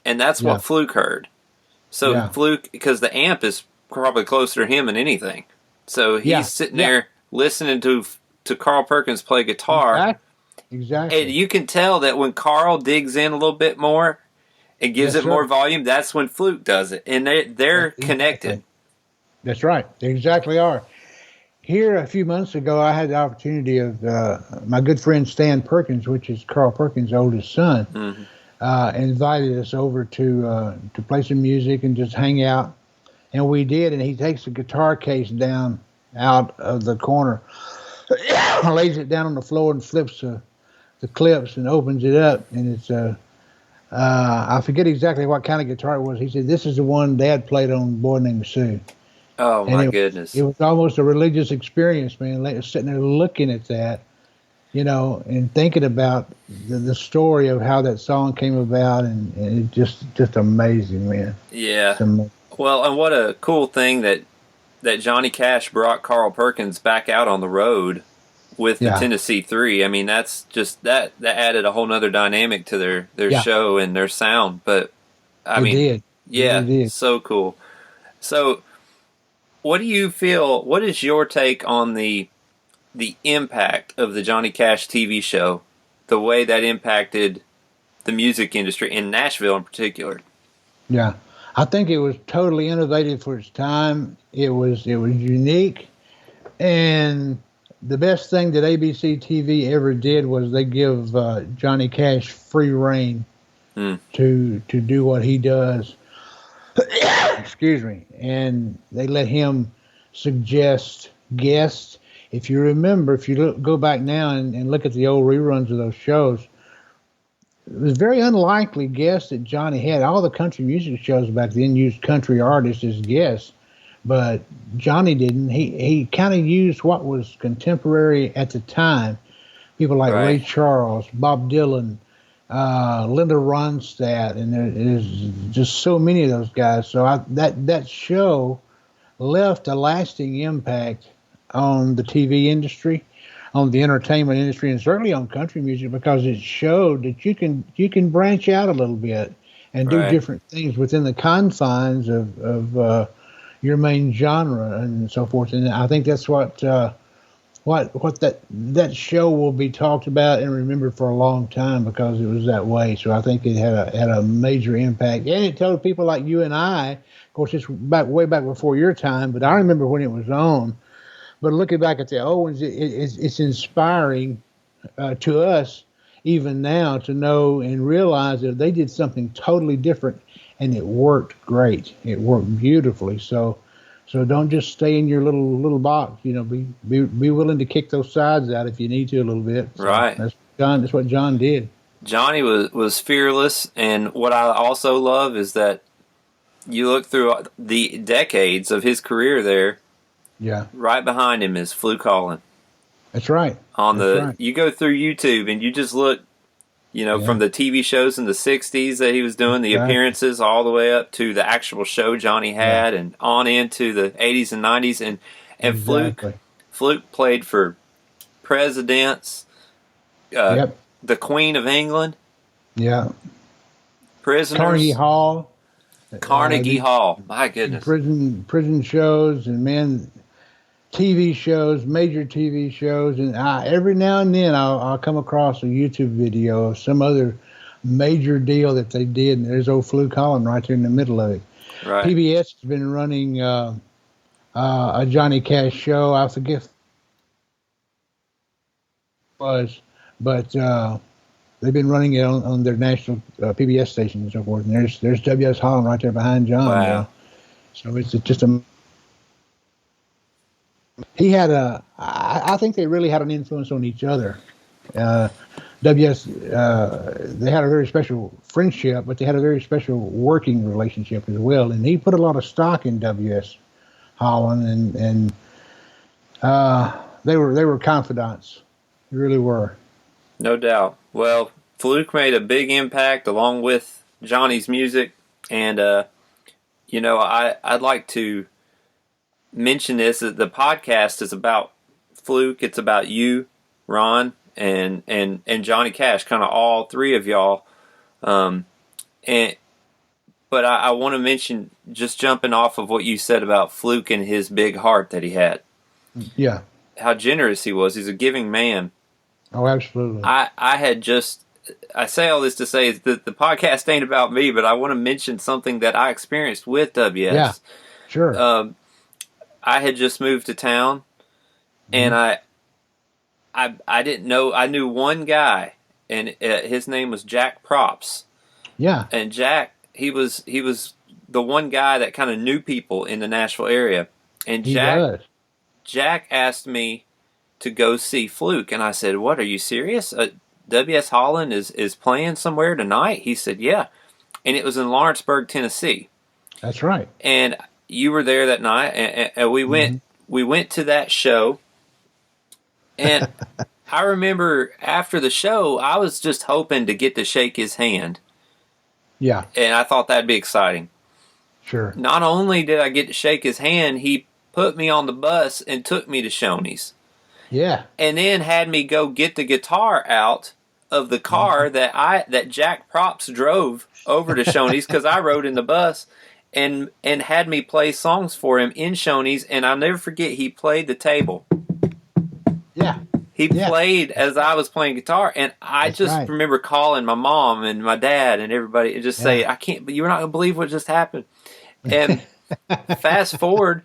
Speaker 1: and that's what Fluke heard. So Fluke, because the amp is probably closer to him than anything. So he's sitting there listening to Carl Perkins play guitar.
Speaker 2: Exactly.
Speaker 1: And you can tell that when Carl digs in a little bit more and gives it more volume, that's when Fluke does it. And they're connected.
Speaker 2: That's right. They exactly are. Here a few months ago, I had the opportunity of my good friend Stan Perkins, which is Carl Perkins' oldest son, invited us over to play some music and just hang out. And we did, and he takes the guitar case down out of the corner, lays it down on the floor and flips the clips and opens it up. And it's, I forget exactly what kind of guitar it was. He said, this is the one Dad played on Boy Named Sue.
Speaker 1: Oh, my goodness.
Speaker 2: It was almost a religious experience, man, sitting there looking at that, and thinking about the story of how that song came about. And it's just amazing, man.
Speaker 1: Yeah. Well, and what a cool thing that Johnny Cash brought Carl Perkins back out on the road with the Tennessee Three. I mean, that's just that added a whole nother dynamic to their show and their sound. But
Speaker 2: it did.
Speaker 1: So cool. So, what do you feel? What is your take on the impact of the Johnny Cash TV show? The way that impacted the music industry in Nashville, in particular.
Speaker 2: Yeah. I think it was totally innovative for its time. It was unique, and the best thing that ABC TV ever did was they give Johnny Cash free reign to do what he does. Excuse me, and they let him suggest guests. if you remember, if you go back now and look at the old reruns of those shows, it was very unlikely guests that Johnny had. All the country music shows back then used country artists as guests, but Johnny didn't. He kind of used what was contemporary at the time. People like Ray Charles, Bob Dylan, Linda Ronstadt, and there's just so many of those guys. So that show left a lasting impact on the TV industry, on the entertainment industry, and certainly on country music, because it showed that you can branch out a little bit and do different things within the confines of your main genre and so forth. And I think that's what that show will be talked about and remembered for a long time, because it was that way. So I think it had a major impact, and it told people like you and I. Of course, it's way back before your time, but I remember when it was on. But looking back at the old ones, it's inspiring to us even now to know and realize that they did something totally different, and it worked great. It worked beautifully. So don't just stay in your little box. Be willing to kick those sides out if you need to a little bit. So that's what John did.
Speaker 1: Johnny was fearless, and what I also love is that you look through the decades of his career there.
Speaker 2: Yeah.
Speaker 1: Right behind him is Fluke Holland.
Speaker 2: That's right.
Speaker 1: You go through YouTube and you just look, from the TV shows in the 60s that he was doing, the appearances, all the way up to the actual show Johnny had, and on into the 80s and 90s. And Fluke played for presidents, the Queen of England.
Speaker 2: Yeah.
Speaker 1: Prisoners. Carnegie Hall. My goodness.
Speaker 2: Prison shows and TV shows, major TV shows, and every now and then I'll come across a YouTube video of some other major deal that they did, and there's old Fluke Holland right there in the middle of it.
Speaker 1: Right.
Speaker 2: PBS has been running a Johnny Cash show. I forget what it was, but they've been running it on their national PBS station and so forth. And there's W.S. Holland right there behind John.
Speaker 1: Wow.
Speaker 2: So it's just he had I think they really had an influence on each other. W.S. They had a very special friendship, but they had a very special working relationship as well. And he put a lot of stock in W.S. Holland, and they were confidants. They really were.
Speaker 1: No doubt. Well, Fluke made a big impact along with Johnny's music, and I'd like to mention this, that the podcast is about Fluke. It's about you, Ron, and Johnny Cash, kind of all three of y'all. But I want to mention, just jumping off of what you said about Fluke and his big heart that he had.
Speaker 2: Yeah.
Speaker 1: How generous he was. He's a giving man.
Speaker 2: Oh, absolutely.
Speaker 1: I say all this to say that the podcast ain't about me, but I want to mention something that I experienced with WS.
Speaker 2: Yeah, sure.
Speaker 1: I had just moved to town, and I didn't know. I knew one guy, and his name was Jack Props.
Speaker 2: Yeah.
Speaker 1: And Jack, he was the one guy that kind of knew people in the Nashville area. And Jack asked me to go see Fluke, and I said, "What? Are you serious? W.S. Holland is playing somewhere tonight?" He said, "Yeah," and it was in Lawrenceburg, Tennessee.
Speaker 2: That's right.
Speaker 1: And you were there that night, and we went. We went to that show, and I remember after the show, I was just hoping to get to shake his hand.
Speaker 2: Yeah,
Speaker 1: and I thought that'd be exciting.
Speaker 2: Sure.
Speaker 1: Not only did I get to shake his hand, he put me on the bus and took me to Shoney's.
Speaker 2: Yeah.
Speaker 1: And then had me go get the guitar out of the car that Jack Props drove over to Shoney's, because I rode in the bus, and had me play songs for him in Shoney's, and I'll never forget, he played the table.
Speaker 2: Yeah.
Speaker 1: He played as I was playing guitar, and I remember calling my mom and my dad and everybody and just say, you're not going to believe what just happened. And fast forward,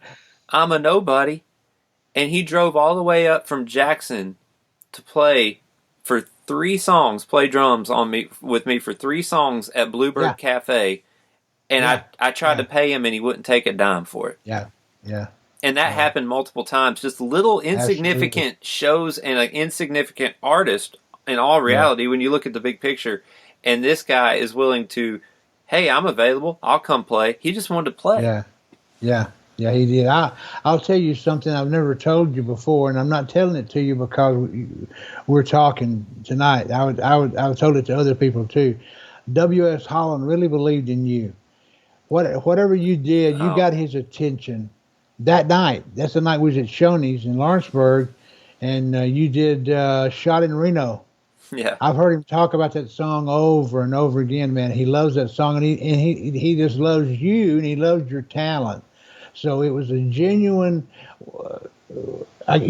Speaker 1: I'm a nobody, and he drove all the way up from Jackson to play for 3 songs, play drums with me for 3 songs at Bluebird Cafe. And I tried to pay him, and he wouldn't take a dime for it.
Speaker 2: Yeah, yeah.
Speaker 1: And that happened multiple times. Just little insignificant shows and an insignificant artist in all reality when you look at the big picture. And this guy is willing to, hey, I'm available. I'll come play. He just wanted to play.
Speaker 2: Yeah, he did. I'll tell you something I've never told you before, and I'm not telling it to you because we're talking tonight. I told it to other people too. W.S. Holland really believed in you. Whatever you did, you got his attention that night. That's the night we was at Shoney's in Lawrenceburg, and you did Shot in Reno.
Speaker 1: Yeah,
Speaker 2: I've heard him talk about that song over and over again, man. He loves that song, and he just loves you, and he loves your talent. So it was a genuine, you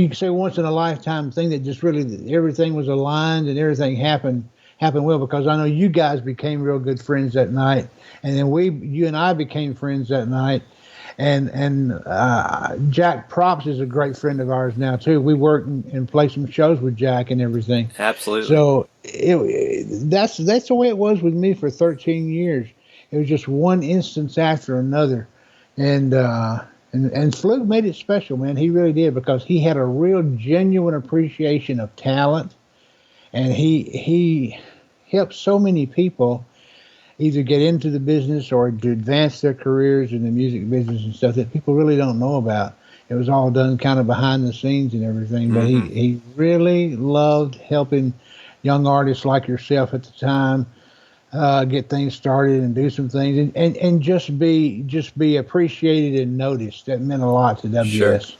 Speaker 2: could say once in a lifetime thing that just really everything was aligned and everything happened well, because I know you guys became real good friends that night, and then you and I became friends that night, and Jack Props is a great friend of ours now too. We work and play some shows with Jack and everything.
Speaker 1: Absolutely.
Speaker 2: So that's the way it was with me for 13 years. It was just one instance after another. And Fluke made it special, man. He really did, because he had a real genuine appreciation of talent, and he helped so many people either get into the business or to advance their careers in the music business and stuff that people really don't know about. It was all done kind of behind the scenes and everything, but he really loved helping young artists like yourself at the time get things started and do some things and just be appreciated and noticed. That meant a lot to WS.
Speaker 1: Sure.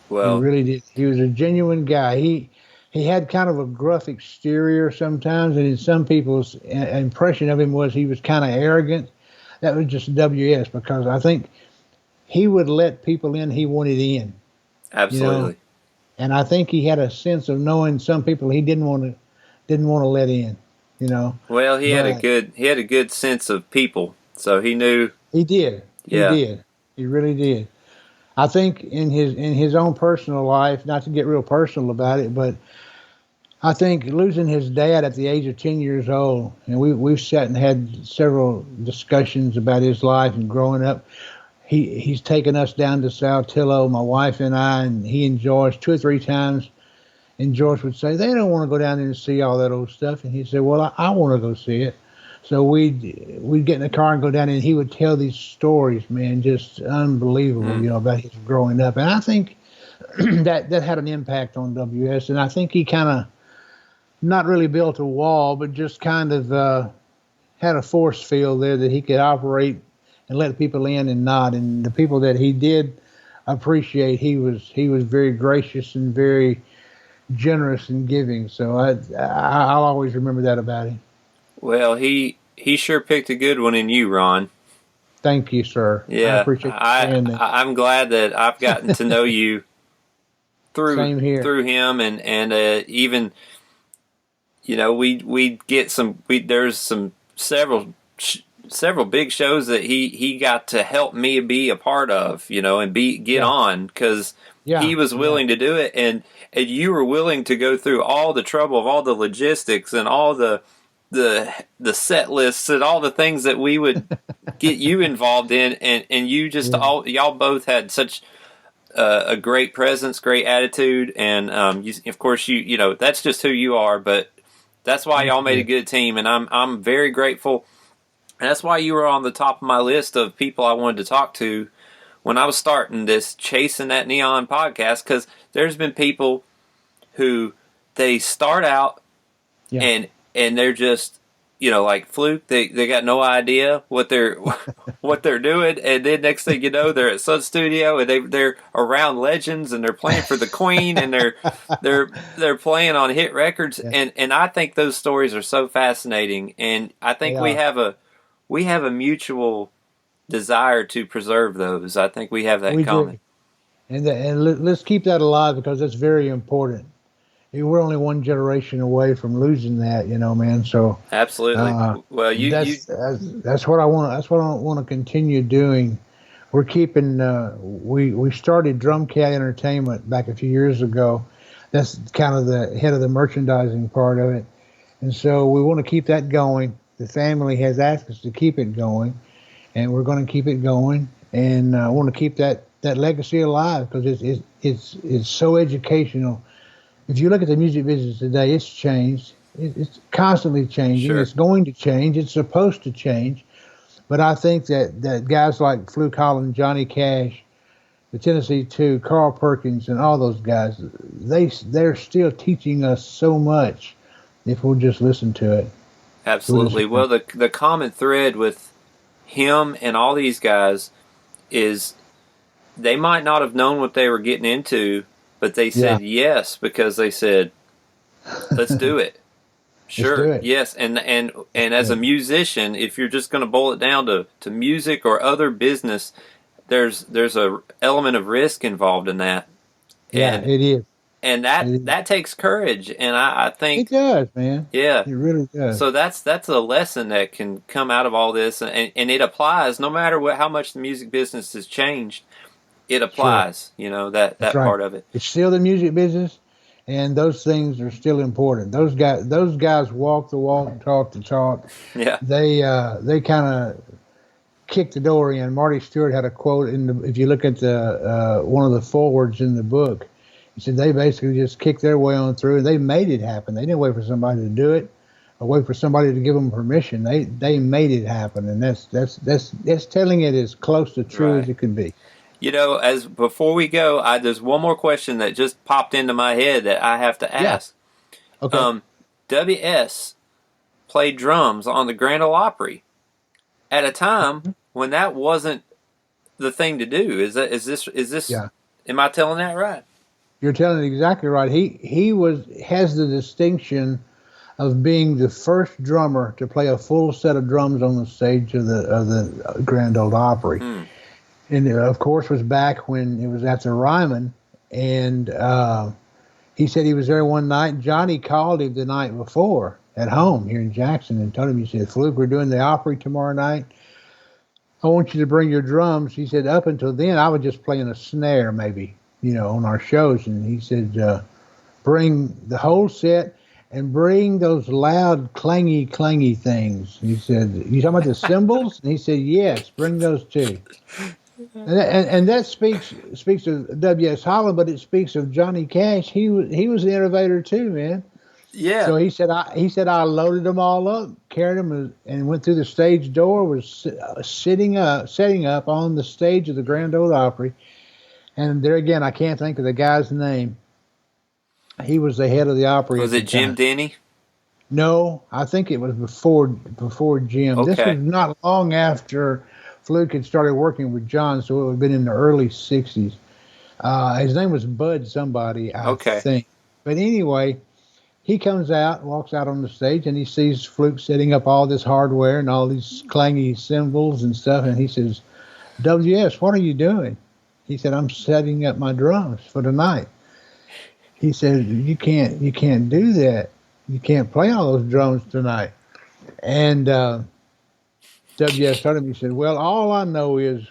Speaker 1: Well,
Speaker 2: he really did. He was a genuine guy. He had kind of a gruff exterior sometimes, and in some people's impression of him was he was kind of arrogant. That was just WS, because I think he would let people in he wanted in.
Speaker 1: Absolutely.
Speaker 2: You know? And I think he had a sense of knowing some people he didn't want to let in. You know.
Speaker 1: Well, he had a good sense of people, so he knew.
Speaker 2: He did. He did. He really did. I think in his own personal life, not to get real personal about it, but I think losing his dad at the age of 10 years old, and we've sat and had several discussions about his life and growing up. He's taken us down to Saltillo, my wife and I, and he and George 2 or 3 times. And George would say, they don't want to go down there and see all that old stuff. And he'd say, well, I want to go see it. So we'd get in the car and go down there, and he would tell these stories, man, just unbelievable, about his growing up. And I think that had an impact on WS. And I think he kind of not really built a wall, but just kind of had a force field there that he could operate and let people in and not. And the people that he did appreciate, he was very gracious and very generous and giving. So I'll always remember that about him.
Speaker 1: Well, he sure picked a good one in you, Ron.
Speaker 2: Thank you, sir.
Speaker 1: Yeah,
Speaker 2: I appreciate you saying that.
Speaker 1: I'm glad that I've gotten to know you through him, and even we get some. There's some several big shows that he got to help me be a part of, and get on, because he was willing to do it, and you were willing to go through all the trouble of all the logistics and all the set lists and all the things that we would get you involved in, and you just y'all both had such a great presence, great attitude, and of course you that's just who you are, but that's why y'all made a good team, and I'm very grateful. And that's why you were on the top of my list of people I wanted to talk to when I was starting this Chasing That Neon podcast, because there's been people who they start out and they're just, like Fluke, they got no idea what they're doing, and then next thing you know, they're at Sun Studio and they're around legends and they're playing for the Queen and they're playing on hit records, and I think those stories are so fascinating, and I think we have a mutual desire to preserve those. I think we have that in common.
Speaker 2: And let's keep that alive, because that's very important. We're only one generation away from losing that, man. So
Speaker 1: absolutely. Well,
Speaker 2: that's what I want. That's what I want to continue doing. We're keeping. We started Drumcat Entertainment back a few years ago. That's kind of the head of the merchandising part of it, and so we want to keep that going. The family has asked us to keep it going, and we're going to keep it going. and I want to keep that legacy alive because it's so educational. If you look at the music business today, it's changed. It's constantly changing.
Speaker 1: Sure.
Speaker 2: It's going to change. It's supposed to change. But I think that guys like Fluke, Holland, Johnny Cash, the Tennessee Two, Carl Perkins, and all those guys, they're still teaching us so much if we'll just listen to it.
Speaker 1: Absolutely. Well, the common thread with him and all these guys is they might not have known what they were getting into, but they said yes because they said, let's do it. Sure.
Speaker 2: Do it.
Speaker 1: Yes. And as a musician, if you're just going to boil it down to music or other business, there's a element of risk involved in that.
Speaker 2: Yeah, it is.
Speaker 1: And that takes courage. And I think
Speaker 2: it does, man.
Speaker 1: Yeah.
Speaker 2: It really does.
Speaker 1: So that's a lesson that can come out of all this, and it applies no matter how much the music business has changed. It applies,
Speaker 2: sure.
Speaker 1: That
Speaker 2: right.
Speaker 1: part of it.
Speaker 2: It's still the music business, and those things are still important. Those guys walk the walk, talk the talk.
Speaker 1: Yeah.
Speaker 2: They kind of kick the door in. Marty Stewart had a quote if you look at the one of the forwards in the book. He said they basically just kicked their way on through, and they made it happen. They didn't wait for somebody to do it, or wait for somebody to give them permission. They made it happen, and that's telling it as close to true as it can be.
Speaker 1: As before we go, there's one more question that just popped into my head that I have to ask.
Speaker 2: Yeah. Okay.
Speaker 1: W.S. played drums on the Grand Ole Opry at a time when that wasn't the thing to do. Is this?
Speaker 2: Yeah.
Speaker 1: Am I telling that right?
Speaker 2: You're telling it exactly right. He has the distinction of being the first drummer to play a full set of drums on the stage of the Grand Ole Opry. And it, of course, was back when it was at the Ryman. And he said he was there one night. Johnny called him the night before at home here in Jackson and told him, he said, Fluke, we're doing the Opry tomorrow night. I want you to bring your drums. He said, up until then, I was just playing a snare maybe, on our shows. And he said, bring the whole set and bring those loud, clangy things. He said, you talking about the cymbals? And he said, yes, bring those too. And that speaks of W.S. Holland, but it speaks of Johnny Cash. He was an innovator too, man.
Speaker 1: Yeah.
Speaker 2: So he said I loaded them all up, carried them, and went through the stage door. Was setting up on the stage of the Grand Ole Opry, and there again, I can't think of the guy's name. He was the head of the Opry.
Speaker 1: Was it Jim Denny?
Speaker 2: No, I think it was before Jim.
Speaker 1: Okay.
Speaker 2: This was not long after Fluke had started working with John, so it would have been in the early 60s. His name was Bud somebody, I think. But anyway, he comes out, walks out on the stage, and he sees Fluke setting up all this hardware and all these clangy cymbals and stuff, and he says, W.S., what are you doing? He said, I'm setting up my drums for tonight. He said, you can't do that. You can't play all those drums tonight. And W.S. told him, he said, well, all I know is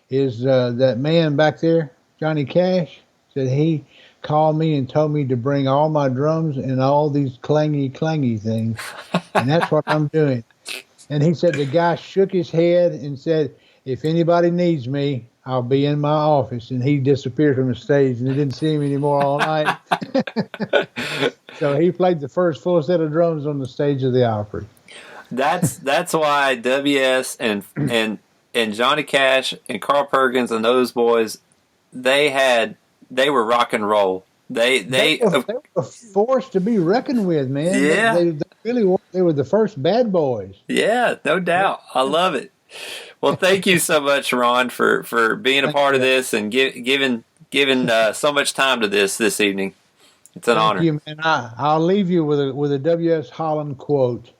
Speaker 2: that man back there, Johnny Cash, said he called me and told me to bring all my drums and all these clangy things. And that's what I'm doing. And he said the guy shook his head and said, if anybody needs me, I'll be in my office. And he disappeared from the stage, and they didn't see him anymore all night. So he played the first full set of drums on the stage of the Opry.
Speaker 1: That's why W.S. and Johnny Cash and Carl Perkins and those boys, they were rock and roll. They
Speaker 2: were forced to be reckoned with, man.
Speaker 1: Yeah.
Speaker 2: They really were. They were the first bad boys.
Speaker 1: Yeah, no doubt. I love it. Well, thank you so much, Ron, for being a part of this and giving so much time to this evening. It's an honor.
Speaker 2: Thank you, man. I'll leave you with a W.S. Holland quote.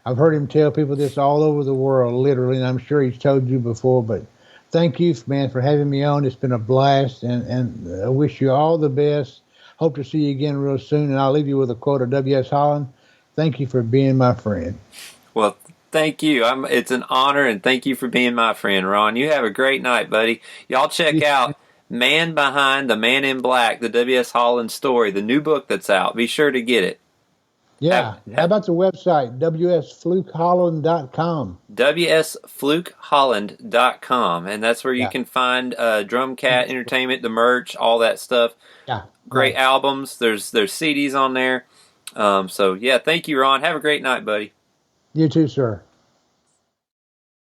Speaker 2: I've heard him tell people this all over the world, literally, and I'm sure he's told you before, but thank you, man, for having me on. It's been a blast, and I wish you all the best. Hope to see you again real soon, and I'll leave you with a quote of W.S. Holland. Thank you for being my friend.
Speaker 1: Well, thank you. It's an honor, and thank you for being my friend, Ron. You have a great night, buddy. Y'all check out Man Behind the Man in Black, the W.S. Holland story, the new book that's out. Be sure to get it.
Speaker 2: Yeah. How about the website, wsflukeholland.com?
Speaker 1: wsflukeholland.com, and that's where you can find Drum Cat Entertainment, the merch, all that stuff.
Speaker 2: Yeah.
Speaker 1: Great albums. There's CDs on there. So, yeah, thank you, Ron. Have a great night, buddy.
Speaker 2: You too, sir.